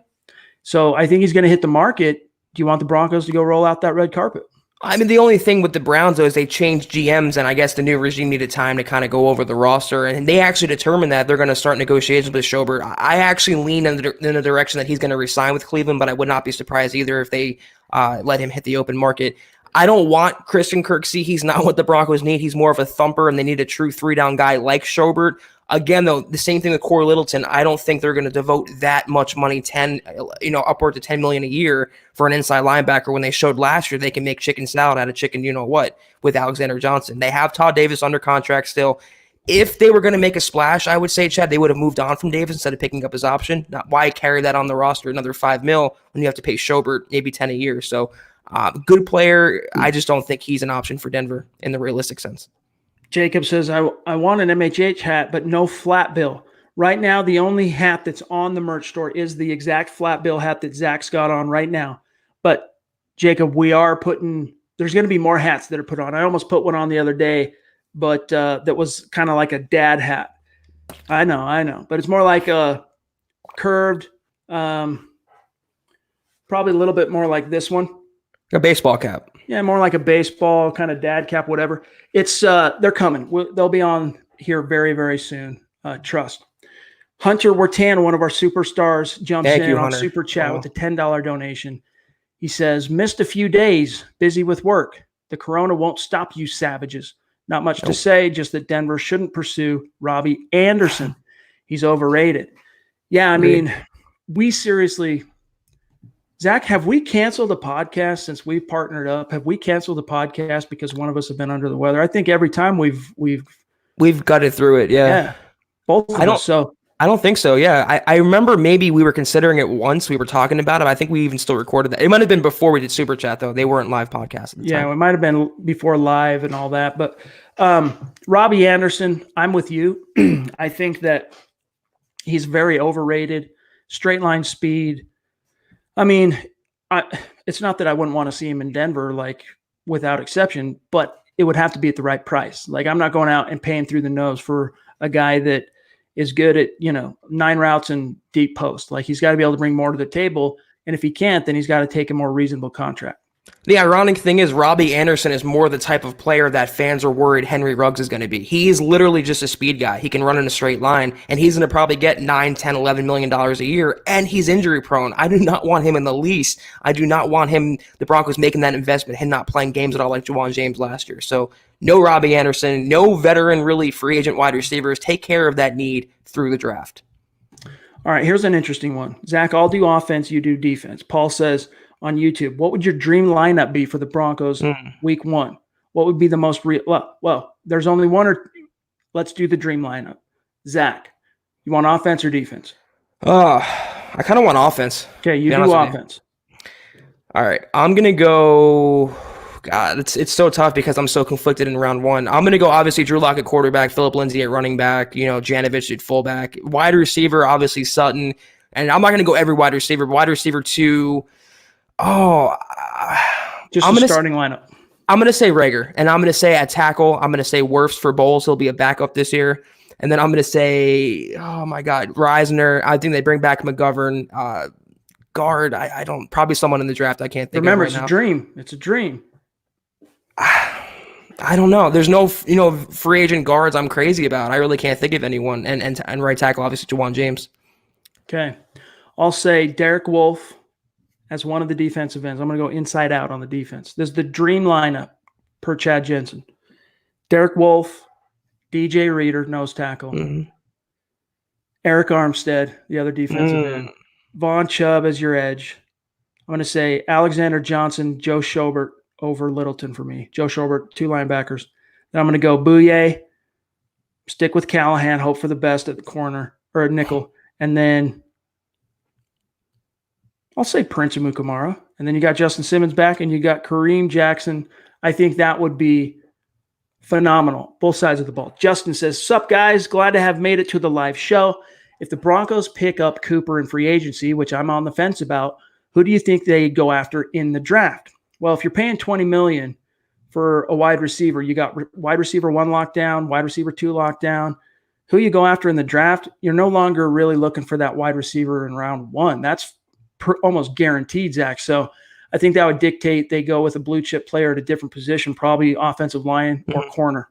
So I think he's going to hit the market. Do you want the Broncos to go roll out that red carpet? I mean, the only thing with the Browns, though, is they changed GMs, and I guess the new regime needed time to kind of go over the roster, and they actually determined that they're going to start negotiations with Schobert. I actually lean in the direction that he's going to resign with Cleveland, but I would not be surprised either if they let him hit the open market. I don't want Christian Kirksey. He's not what the Broncos need. He's more of a thumper, and they need a true three-down guy like Schobert. Again, though, the same thing with Corey Littleton. I don't think they're going to devote that much money, upward to $10 million a year for an inside linebacker when they showed last year they can make chicken salad out of chicken, what, with Alexander Johnson. They have Todd Davis under contract still. If they were going to make a splash, I would say, Chad, they would have moved on from Davis instead of picking up his option. Not why carry that on the roster another $5 million when you have to pay Schobert maybe 10 a year. So good player. I just don't think he's an option for Denver in the realistic sense. Jacob says, I want an MHH hat, but no flat bill. Right now, the only hat that's on the merch store is the exact flat bill hat that Zach's got on right now. But, Jacob, there's going to be more hats that are put on. I almost put one on the other day, but that was kind of like a dad hat. I know. But it's more like a curved, probably a little bit more like this one. A baseball cap. Yeah, more like a baseball kind of dad cap, whatever. It's they're coming. They'll be on here very, very soon. Trust. Hunter Wertan, one of our superstars, jumps in on Super Chat with a $10 donation. He says, missed a few days, busy with work. The corona won't stop you savages. Not much to say, just that Denver shouldn't pursue Robbie Anderson. He's overrated. Yeah, I mean, we seriously... Zach, have we canceled the podcast since we've partnered up? Have we canceled the podcast because one of us have been under the weather? I think every time we've gutted through it. Yeah, both of us. So I don't think so. Yeah, I remember maybe we were considering it once. We were talking about it. I think we even still recorded that. It might have been before we did Super Chat though. They weren't live podcasts at the time. It might have been before live and all that. But Robbie Anderson, I'm with you. I think that he's very overrated. Straight line speed. I mean, it's not that I wouldn't want to see him in Denver, like without exception, but it would have to be at the right price. Like I'm not going out and paying through the nose for a guy that is good at, 9 routes and deep post. Like he's got to be able to bring more to the table. And if he can't, then he's got to take a more reasonable contract. The ironic thing is Robbie Anderson is more the type of player that fans are worried Henry Ruggs is going to be. He is literally just a speed guy. He can run in a straight line, and he's going to probably get 9, 10, $11 million a year, and he's injury prone. I do not want him in the least. I do not want the Broncos making that investment, him not playing games at all like Juwan James last year. So no Robbie Anderson, no veteran, really free agent wide receivers. Take care of that need through the draft. All right, here's an interesting one. Zach, I'll do offense, you do defense. Paul says on YouTube, what would your dream lineup be for the Broncos week 1? What would be the most real? Well, there's only one let's do the dream lineup. Zach, you want offense or defense? I kind of want offense. Okay, you do offense. All right, I'm going to go God, it's so tough because I'm so conflicted in round one. I'm going to go, obviously, Drew Lock at quarterback, Phillip Lindsay at running back, Janovich at fullback. Wide receiver, obviously, Sutton. And I'm not going to go every wide receiver. Wide receiver 2, just a starting lineup. I'm going to say Rager. And I'm going to say at tackle, I'm going to say Wirfs for Bowles. He'll be a backup this year. And then I'm going to say, oh, my God, Reisner. I think they bring back McGovern. Guard, I don't, probably someone in the draft I can't think Remember, of right now. It's a dream. It's a dream. I don't know. There's no, free agent guards I'm crazy about. I really can't think of anyone. And right tackle, obviously, Juwan James. Okay. I'll say Derek Wolfe as one of the defensive ends. I'm going to go inside out on the defense. This is the dream lineup per Chad Jensen. Derek Wolfe, DJ Reader, nose tackle. Mm-hmm. Eric Armstead, the other defensive end. Vaughn Chubb as your edge. I'm going to say Alexander Johnson, Joe Schobert over Littleton for me. Joe Schobert, 2 linebackers. Then I'm going to go Bouye, stick with Callahan, hope for the best at the corner or at nickel. And then I'll say Prince Amukamara. And then you got Justin Simmons back and you got Kareem Jackson. I think that would be phenomenal. Both sides of the ball. Justin says, sup guys, glad to have made it to the live show. If the Broncos pick up Cooper in free agency, which I'm on the fence about, who do you think they go after in the draft? Well, if you're paying $20 million for a wide receiver, you got wide receiver 1 lockdown, wide receiver 2 lockdown. Who you go after in the draft, you're no longer really looking for that wide receiver in round 1. That's almost guaranteed, Zach. So I think that would dictate they go with a blue chip player at a different position, probably offensive line or corner.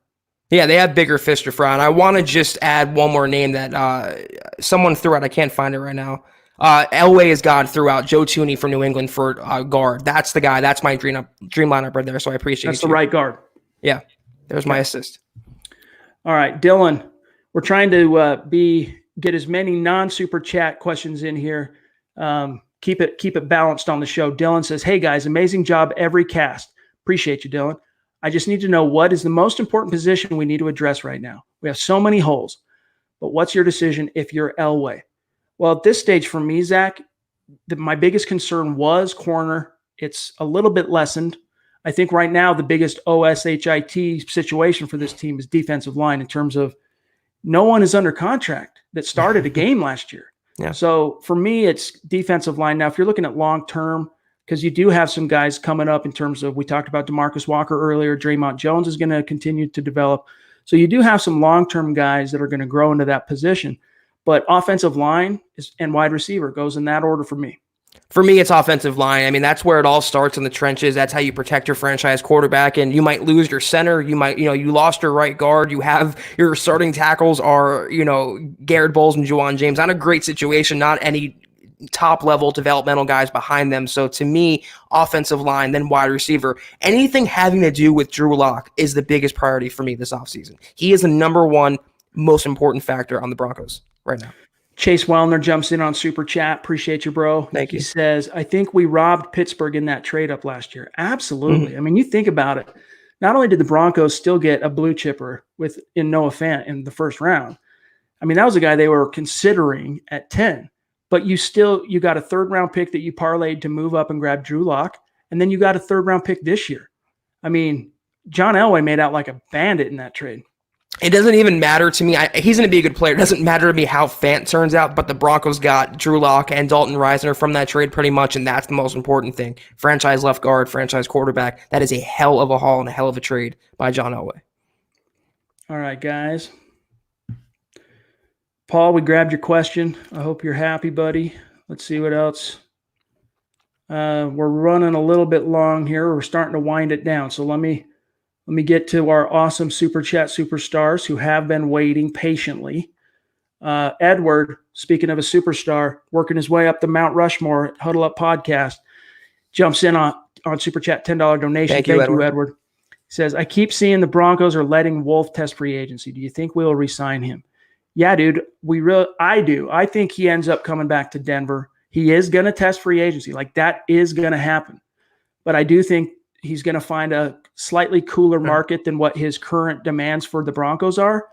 Yeah, they have bigger fish to fry. And I want to just add one more name that someone threw out. I can't find it right now. Elway has gone throughout Joe Tooney from New England for guard. That's the guy. That's my dream lineup right there. So I appreciate That's the right guard. Yeah, there's my assist. All right, Dylan, we're trying to get as many non-super chat questions in here. Keep it balanced on the show. Dylan says, "Hey guys, amazing job every cast. Appreciate you, Dylan. I just need to know what is the most important position we need to address right now. We have so many holes, but what's your decision if you're Elway?" Well, at this stage for me, Zach, my biggest concern was corner. It's a little bit lessened. I think right now the biggest OSHIT situation for this team is defensive line in terms of no one is under contract that started a game last year. Yeah. So for me, it's defensive line. Now, if you're looking at long-term, because you do have some guys coming up in terms of, we talked about DeMarcus Walker earlier, Draymond Jones is going to continue to develop. So you do have some long-term guys that are going to grow into that position. But offensive line and wide receiver goes in that order for me. For me, it's offensive line. I mean, that's where it all starts in the trenches. That's how you protect your franchise quarterback. And you might lose your center. You might, you lost your right guard. You have your starting tackles are, Garrett Bowles and Juwan James. Not a great situation. Not any top level developmental guys behind them. So to me, offensive line, then wide receiver, anything having to do with Drew Lock is the biggest priority for me this offseason. He is the number one most important factor on the Broncos right now. Chase Wellner jumps in on Super Chat. Appreciate you, bro. Thank you. He says, "I think we robbed Pittsburgh in that trade up last year." Absolutely. I mean, you think about it. Not only did the Broncos still get a blue chipper in Noah Fant in the first round. I mean, that was a guy they were considering at 10. But you got a third round pick that you parlayed to move up and grab Drew Lock. And then you got a third round pick this year. I mean, John Elway made out like a bandit in that trade. It doesn't even matter to me. He's going to be a good player. It doesn't matter to me how Fant turns out, but the Broncos got Drew Lock and Dalton Reisner from that trade pretty much, and that's the most important thing. Franchise left guard, franchise quarterback. That is a hell of a haul and a hell of a trade by John Elway. All right, guys. Paul, we grabbed your question. I hope you're happy, buddy. Let's see what else. We're running a little bit long here. We're starting to wind it down. So let me get to our awesome Super Chat superstars who have been waiting patiently. Edward, speaking of a superstar, working his way up the Mount Rushmore at Huddle Up Podcast, jumps in on Super Chat, $10 donation. Thank you, Edward. He says, "I keep seeing the Broncos are letting Wolf test free agency. Do you think we'll re-sign him?" Yeah, dude, I do. I think he ends up coming back to Denver. He is going to test free agency. Like, that is going to happen. But I do think he's going to find a slightly cooler market than what his current demands for the Broncos are,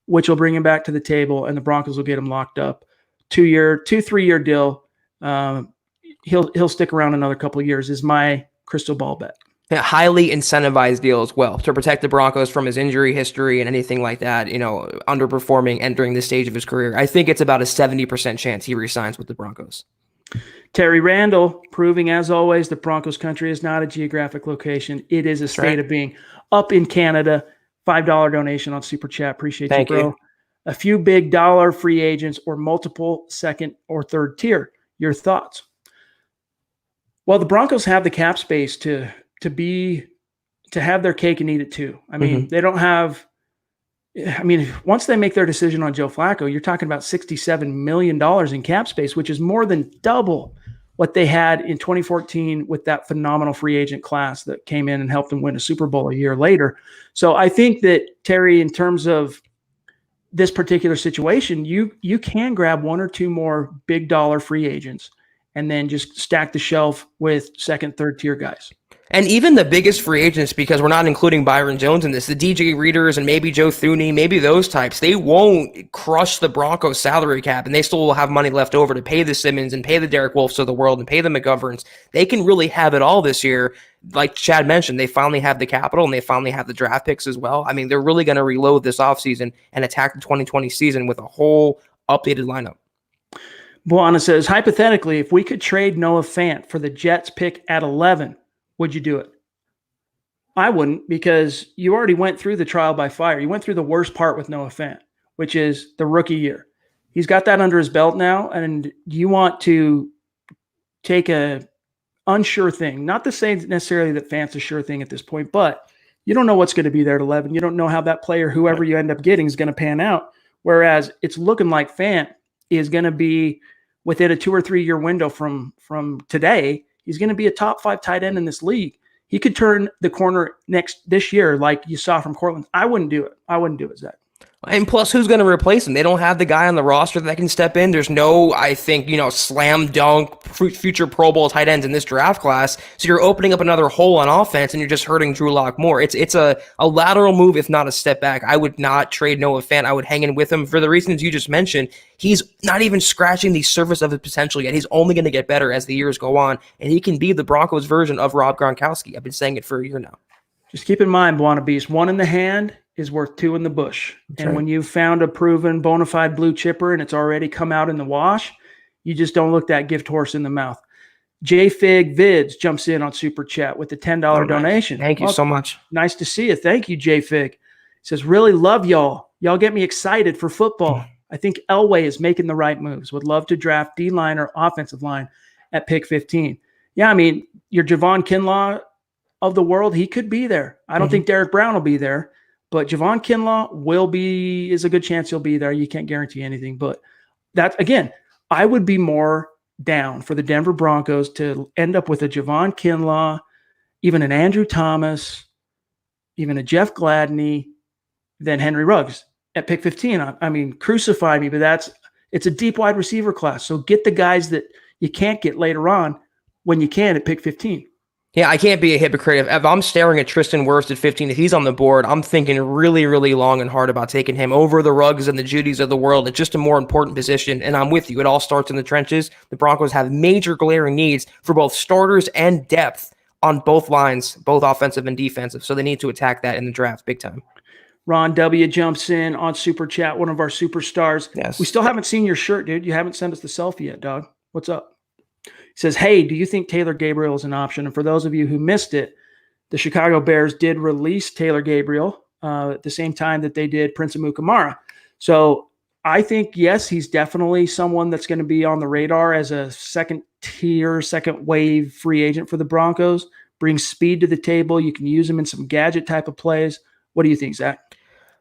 which will bring him back to the table, and the Broncos will get him locked up. 3-year deal. He'll stick around another couple of years is my crystal ball bet. A highly incentivized deal as well to protect the Broncos from his injury history and anything like that, underperforming entering this stage of his career. I think it's about a 70% chance he resigns with the Broncos. Terry Randall, proving as always that Broncos country is not a geographic location. It is a state of being. Up in Canada, $5 donation on Super Chat. Appreciate you, bro. A few big dollar free agents or multiple second or third tier. Your thoughts? Well, the Broncos have the cap space to have their cake and eat it too. I mean, they don't have – once they make their decision on Joe Flacco, you're talking about $67 million in cap space, which is more than double what they had in 2014 with that phenomenal free agent class that came in and helped them win a Super Bowl a year later. So I think that, Terry, in terms of this particular situation, you can grab one or two more big dollar free agents and then just stack the shelf with second, third tier guys. And even the biggest free agents, because we're not including Byron Jones in this, the DJ Readers and maybe Joe Thuney, maybe those types, they won't crush the Broncos salary cap, and they still will have money left over to pay the Simmons and pay the Derek Wolfs of the world and pay the McGoverns. They can really have it all this year. Like Chad mentioned, they finally have the capital and they finally have the draft picks as well. I mean, they're really going to reload this offseason and attack the 2020 season with a whole updated lineup. Buana says, hypothetically, if we could trade Noah Fant for the Jets pick at 11, would you do it? I wouldn't, because you already went through the trial by fire. You went through the worst part with Noah Fant, which is the rookie year. He's got that under his belt now, and you want to take a unsure thing. Not to say necessarily that Fant's a sure thing at this point, but you don't know what's going to be there at 11. You don't know how that player, whoever you end up getting, is going to pan out. Whereas it's looking like Fant is going to be within a 2 or 3 year window from today. He's going to be a top 5 tight end in this league. He could turn the corner this year, like you saw from Cortland. I wouldn't do it, Zach. And plus, who's going to replace him? They don't have the guy on the roster that can step in. There's no, I think, slam dunk future Pro Bowl tight ends in this draft class. So you're opening up another hole on offense, and you're just hurting Drew Lock more. It's a lateral move, if not a step back. I would not trade Noah Fant. I would hang in with him for the reasons you just mentioned. He's not even scratching the surface of his potential yet. He's only going to get better as the years go on, and he can be the Broncos version of Rob Gronkowski. I've been saying it for a year now. Just keep in mind, Buona Beast, 1 in the hand is worth 2 in the bush. That's right. When you've found a proven bona fide blue chipper and it's already come out in the wash, you just don't look that gift horse in the mouth. JFig Vids jumps in on Super Chat with the $10 donation. Thank you so much. Nice to see you. Thank you, JFig. He says, really love y'all. Y'all get me excited for football. I think Elway is making the right moves. Would love to draft D-line or offensive line at pick 15. Yeah, I mean, your Javon Kinlaw of the world, he could be there. I don't think Derek Brown will be there. But Javon Kinlaw is a good chance he'll be there. You can't guarantee anything. But that, again, I would be more down for the Denver Broncos to end up with a Javon Kinlaw, even an Andrew Thomas, even a Jeff Gladney, than Henry Ruggs at pick 15. I mean, crucify me, but it's a deep wide receiver class. So get the guys that you can't get later on when you can at pick 15. Yeah, I can't be a hypocrite. If I'm staring at Tristan Wirfs at 15, if he's on the board, I'm thinking really, really long and hard about taking him over the Ruggs and the Judys of the world. It's just a more important position, and I'm with you. It all starts in the trenches. The Broncos have major glaring needs for both starters and depth on both lines, both offensive and defensive, so they need to attack that in the draft big time. Ron W. jumps in on Super Chat, one of our superstars. Yes. We still haven't seen your shirt, dude. You haven't sent us the selfie yet, dog. What's up? He says, hey, do you think Taylor Gabriel is an option? And for those of you who missed it, the Chicago Bears did release Taylor Gabriel at the same time that they did Prince Amukamara. So I think, yes, he's definitely someone that's going to be on the radar as a second wave free agent for the Broncos. Brings speed to the table. You can use him in some gadget type of plays. What do you think, Zach?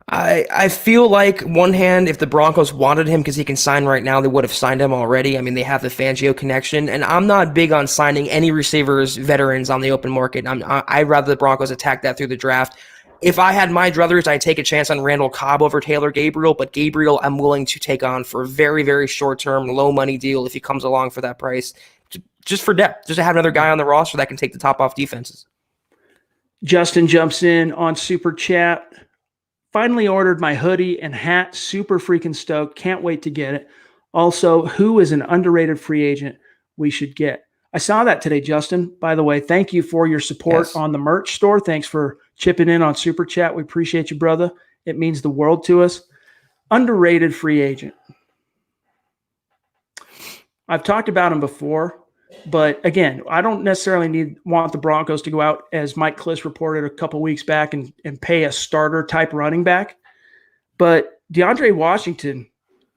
I feel like, one hand, if the Broncos wanted him because he can sign right now, they would have signed him already. I mean, they have the Fangio connection, and I'm not big on signing any receivers, veterans on the open market. I'd rather the Broncos attack that through the draft. If I had my druthers, I'd take a chance on Randall Cobb over Taylor Gabriel, but Gabriel I'm willing to take on for a very, very short-term, low-money deal if he comes along for that price, just for depth, just to have another guy on the roster that can take the top off defenses. Justin jumps in on Super Chat. Finally ordered my hoodie and hat. Super freaking stoked. Can't wait to get it. Also, who is an underrated free agent we should get? I saw that today, Justin. By the way, thank you for your support on the merch store. Thanks for chipping in on Super Chat. We appreciate you, brother. It means the world to us. Underrated free agent. I've talked about him before, but again, I don't necessarily want the Broncos to go out, as Mike Kliss reported a couple weeks back, and pay a starter type running back. But DeAndre Washington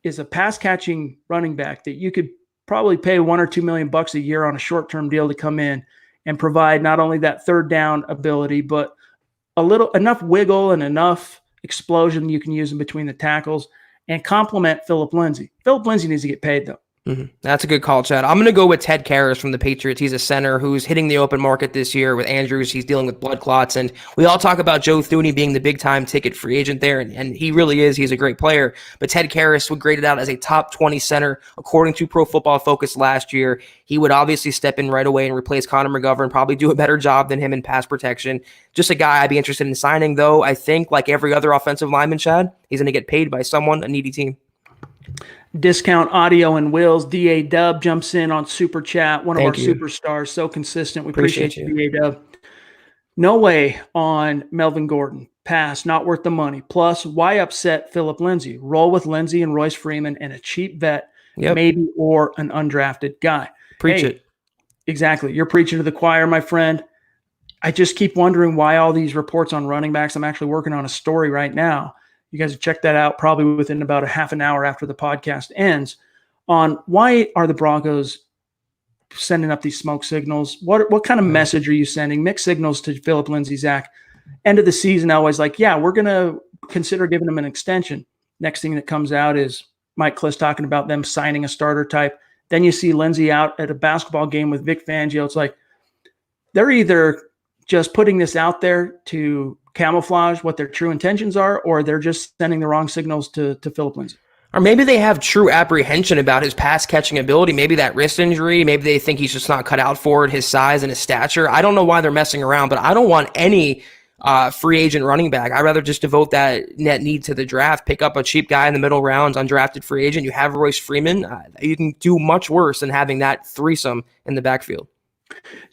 is a pass catching running back that you could probably pay $1 or $2 million a year on a short term deal to come in and provide not only that third down ability, but enough wiggle and enough explosion you can use in between the tackles and complement Phillip Lindsay. Phillip Lindsay needs to get paid though. That's a good call, Chad. I'm going to go with Ted Karras from the Patriots. He's a center who's hitting the open market this year with Andrews. He's dealing with blood clots. And we all talk about Joe Thuney being the big-time ticket free agent there, and he really is. He's a great player. But Ted Karras would grade it out as a top 20 center, according to Pro Football Focus last year. He would obviously step in right away and replace Connor McGovern, probably do a better job than him in pass protection. Just a guy I'd be interested in signing, though. I think, like every other offensive lineman, Chad, he's going to get paid by someone, a needy team. Discount Audio and Wills, DA Dub jumps in on Super Chat, one of our superstars, so consistent. We appreciate you, DA Dub. No way on Melvin Gordon. Pass, not worth the money. Plus, why upset Phillip Lindsay? Roll with Lindsay and Royce Freeman and a cheap vet, maybe, or an undrafted guy. Preach it. Exactly. You're preaching to the choir, my friend. I just keep wondering why all these reports on running backs. I'm actually working on a story right now. You guys check that out probably within about a half an hour after the podcast ends, on why are the Broncos sending up these smoke signals. What kind of message are you sending? Mixed signals to Philip Lindsay, Zach. End of the season, Elway's like, yeah, we're going to consider giving him an extension. Next thing that comes out is Mike Kliss talking about them signing a starter type. Then you see Lindsay out at a basketball game with Vic Fangio. It's like they're either just putting this out there to camouflage what their true intentions are, or they're just sending the wrong signals to Philip Lindsay. Or maybe they have true apprehension about his pass catching ability. Maybe that wrist injury. Maybe they think he's just not cut out for it, his size and his stature. I don't know why they're messing around, but I don't want any free agent running back. I'd rather just devote that net need to the draft, pick up a cheap guy in the middle rounds, undrafted free agent. You have Royce Freeman. You can do much worse than having that threesome in the backfield.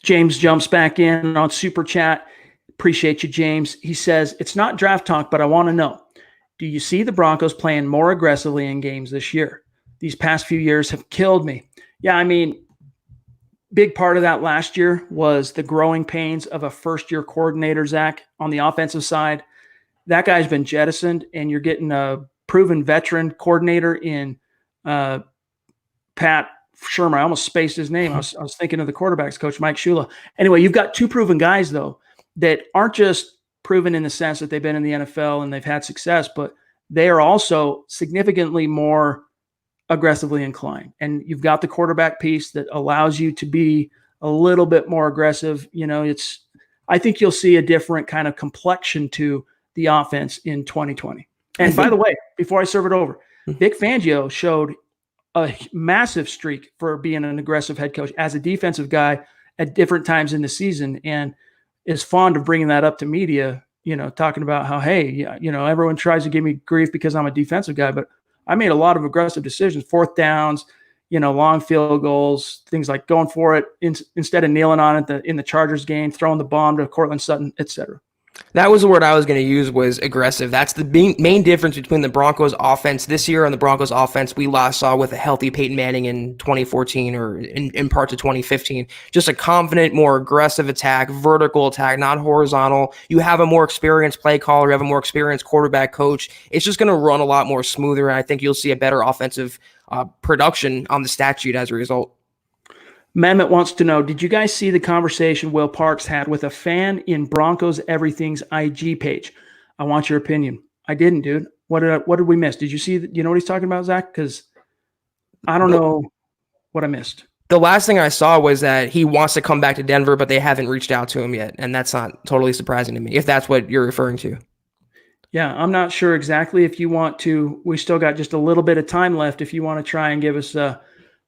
James jumps back in on Super Chat. Appreciate you, James. He says, it's not draft talk, but I want to know, do you see the Broncos playing more aggressively in games this year? These past few years have killed me. Yeah, I mean, big part of that last year was the growing pains of a first-year coordinator, Zach, on the offensive side. That guy's been jettisoned, and you're getting a proven veteran coordinator in Pat Shermer. I almost spaced his name. I was thinking of the quarterbacks coach, Mike Shula. Anyway, you've got two proven guys, though, that aren't just proven in the sense that they've been in the NFL and they've had success, but they are also significantly more aggressively inclined. And you've got the quarterback piece that allows you to be a little bit more aggressive. You know, I think you'll see a different kind of complexion to the offense in 2020. And by the way, before I serve it over, Vic Fangio showed a massive streak for being an aggressive head coach as a defensive guy at different times in the season, and is fond of bringing that up to media, you know, talking about how, hey, you know, everyone tries to give me grief because I'm a defensive guy, but I made a lot of aggressive decisions, fourth downs, you know, long field goals, things like going for it instead of kneeling on it in the Chargers game, throwing the bomb to Cortland Sutton, etc. That was the word I was going to use, was aggressive. That's the main difference between the Broncos offense this year and the Broncos offense we last saw with a healthy Peyton Manning in 2014 or in parts of 2015. Just a confident, more aggressive attack, vertical attack, not horizontal. You have a more experienced play caller, you have a more experienced quarterback coach. It's just going to run a lot more smoother, and I think you'll see a better offensive production on the stat sheet as a result. Mehmet wants to know, did you guys see the conversation Will Parks had with a fan in Broncos Everything's IG page? I want your opinion. I didn't, dude. What did we miss? Did you see? You know what he's talking about, Zach? Because I don't know what I missed. The last thing I saw was that he wants to come back to Denver, but they haven't reached out to him yet, and that's not totally surprising to me, if that's what you're referring to. Yeah, I'm not sure exactly. If you want to, we still got just a little bit of time left. If you want to try and give us a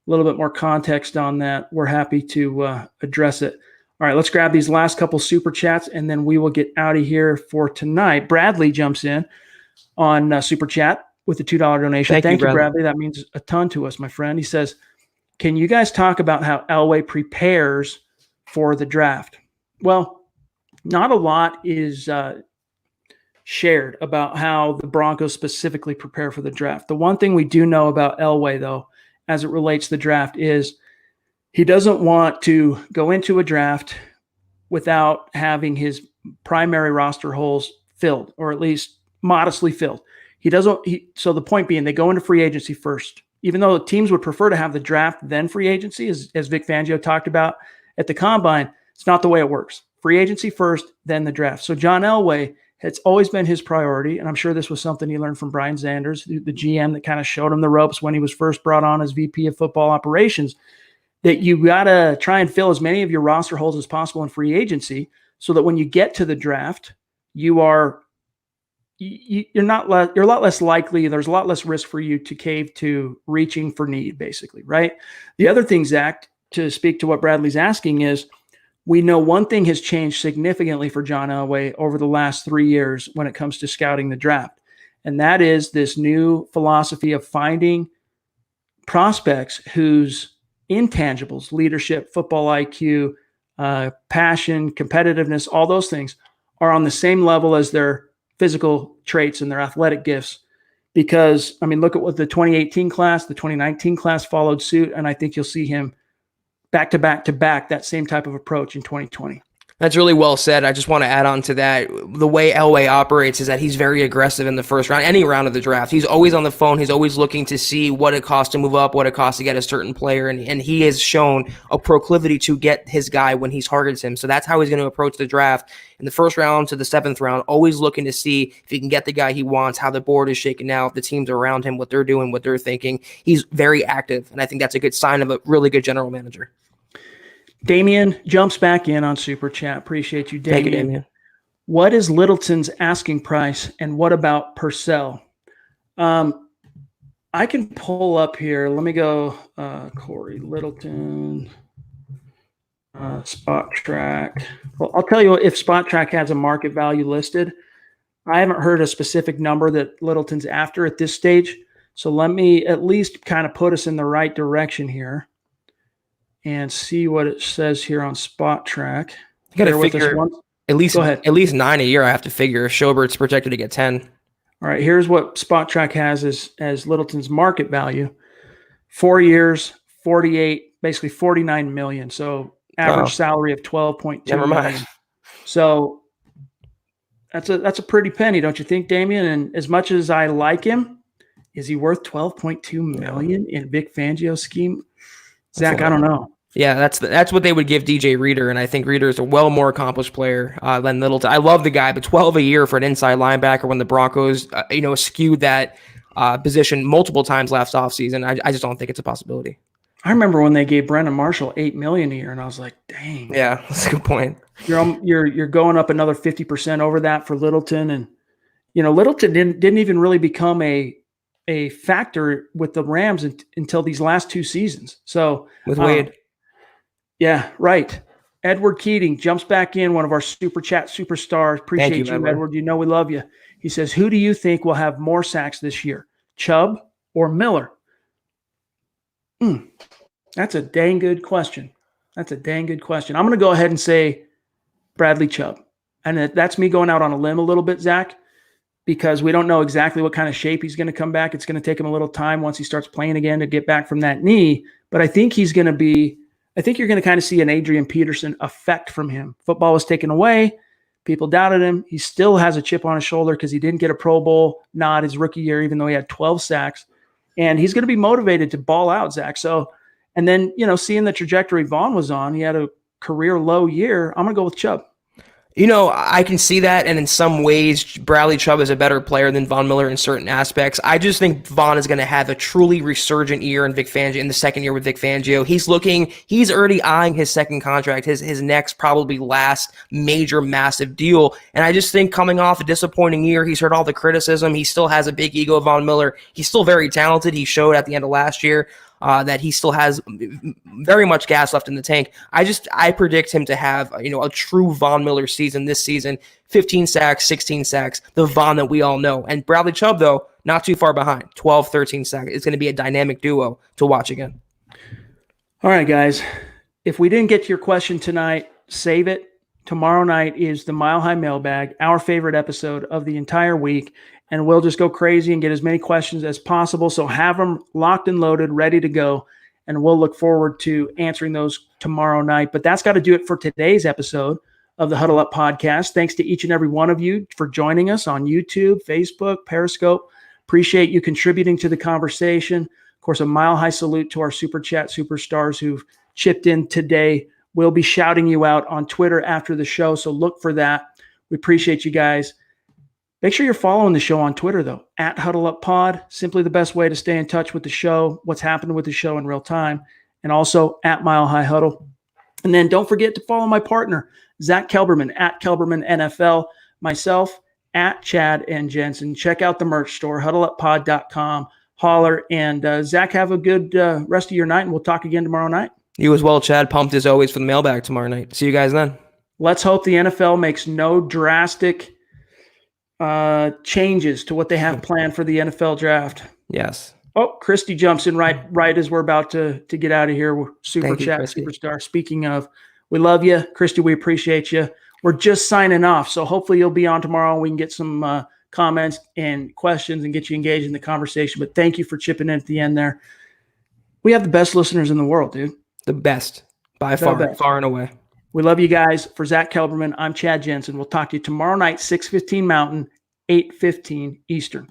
little bit more context on that, we're happy to address it. All right, let's grab these last couple super chats, and then we will get out of here for tonight. Bradley jumps in on super chat with the $2 donation. Thank you, Bradley. That means a ton to us, my friend. He says, can you guys talk about how Elway prepares for the draft? Well, not a lot is shared about how the Broncos specifically prepare for the draft. The one thing we do know about Elway, though, as it relates to the draft, is he doesn't want to go into a draft without having his primary roster holes filled, or at least modestly filled. So the point being, they go into free agency first, even though teams would prefer to have the draft then free agency, as Vic Fangio talked about at the Combine. It's not the way it works. Free agency first, then the draft. So John Elway, it's always been his priority, and I'm sure this was something he learned from Brian Zanders, the GM that kind of showed him the ropes when he was first brought on as VP of football operations, that you got to try and fill as many of your roster holes as possible in free agency so that when you get to the draft, you're a lot less likely, there's a lot less risk for you to cave to reaching for need, basically, right? The other thing, Zach, to speak to what Bradley's asking, is we know one thing has changed significantly for John Elway over the last 3 years when it comes to scouting the draft. And that is this new philosophy of finding prospects whose intangibles, leadership, football IQ, passion, competitiveness, all those things are on the same level as their physical traits and their athletic gifts. Because, I mean, look at what the 2018 class, the 2019 class followed suit. And I think you'll see him back to back, that same type of approach in 2020. That's really well said. I just want to add on to that. The way Elway operates is that he's very aggressive in the first round, any round of the draft. He's always on the phone. He's always looking to see what it costs to move up, what it costs to get a certain player. And he has shown a proclivity to get his guy when he targets him. So that's how he's going to approach the draft in the first round to the 7th round, always looking to see if he can get the guy he wants, how the board is shaking out, the teams around him, what they're doing, what they're thinking. He's very active. And I think that's a good sign of a really good general manager. Damien jumps back in on Super Chat. Appreciate you, Damien. Thank you, Damien. What is Littleton's asking price, and what about Purcell? I can pull up here. Let me go Corey Littleton, Spot Track. Well, I'll tell you what, if Spot Track has a market value listed. I haven't heard a specific number that Littleton's after at this stage. So let me at least kind of put us in the right direction here and see what it says here on Spot Track. You got to figure at least 9 a year. I have to figure. Schaubert's projected to get 10. All right, here's what Spot Track has as Littleton's market value: 4 years, 48, basically 49 million. So average salary of 12.2 million. So that's a pretty penny, don't you think, Damien? And as much as I like him, is he worth 12.2 million in Vic Fangio's scheme? Zach, I don't know. Yeah, that's what they would give DJ Reader, and I think Reader is a well more accomplished player than Littleton. I love the guy, but 12 a year for an inside linebacker when the Broncos, skewed that position multiple times last offseason. I just don't think it's a possibility. I remember when they gave Brandon Marshall $8 million a year, and I was like, dang. Yeah, that's a good point. You're going up another 50% over that for Littleton, and Littleton didn't even really become a factor with the Rams until these last 2 seasons. So with Wade. Yeah, right. Edward Keating jumps back in, one of our Super Chat superstars. Appreciate you, Edward. You know we love you. He says, who do you think will have more sacks this year, Chubb or Miller? That's a dang good question. I'm going to go ahead and say Bradley Chubb. And that's me going out on a limb a little bit, Zach, because we don't know exactly what kind of shape he's going to come back. It's going to take him a little time once he starts playing again to get back from that knee. But I think you're going to kind of see an Adrian Peterson effect from him. Football was taken away. People doubted him. He still has a chip on his shoulder because he didn't get a Pro Bowl nod his rookie year, even though he had 12 sacks. And he's going to be motivated to ball out, Zach. So, and then, seeing the trajectory Vaughn was on, he had a career low year. I'm going to go with Chubb. I can see that, and in some ways, Bradley Chubb is a better player than Von Miller in certain aspects. I just think Vaughn is going to have a truly resurgent year in Vic Fangio, in the second year with Vic Fangio. He's already eyeing his second contract, his next, probably last major, massive deal. And I just think coming off a disappointing year, he's heard all the criticism. He still has a big ego, Von Miller. He's still very talented. He showed at the end of last year that he still has very much gas left in the tank. I predict him to have, a true Von Miller season this season, 15 sacks, 16 sacks, the Von that we all know. And Bradley Chubb, though, not too far behind, 12, 13 sacks. It's going to be a dynamic duo to watch again. All right, guys. If we didn't get to your question tonight, save it. Tomorrow night is the Mile High Mailbag, our favorite episode of the entire week. And we'll just go crazy and get as many questions as possible. So have them locked and loaded, ready to go. And we'll look forward to answering those tomorrow night. But that's got to do it for today's episode of the Huddle Up Podcast. Thanks to each and every one of you for joining us on YouTube, Facebook, Periscope. Appreciate you contributing to the conversation. Of course, a mile high salute to our Super Chat superstars who've chipped in today. We'll be shouting you out on Twitter after the show, so look for that. We appreciate you guys. Make sure you're following the show on Twitter, though, at Huddle Up Pod. Simply the best way to stay in touch with the show, what's happening with the show in real time, and also at Mile High Huddle. And then don't forget to follow my partner, Zack Kelberman, at Kelberman NFL, myself, at Chad and Jensen. Check out the merch store, huddleuppod.com. Holler. And Zach, have a good rest of your night, and we'll talk again tomorrow night. You as well, Chad. Pumped as always for the mailbag tomorrow night. See you guys then. Let's hope the NFL makes no drastic changes to what they have planned for the NFL draft. Yes. Oh, Christy jumps in right as we're about to get out of here. We're Super Chat superstar. Speaking of, we love you, Christy. We appreciate you. We're just signing off, so hopefully you'll be on tomorrow and we can get some comments and questions and get you engaged in the conversation. But thank you for chipping in at the end there. We have the best listeners in the world, dude. The best by far and away. We love you guys. For Zack Kelberman, I'm Chad Jensen. We'll talk to you tomorrow night, 6:15 Mountain, 8:15 Eastern.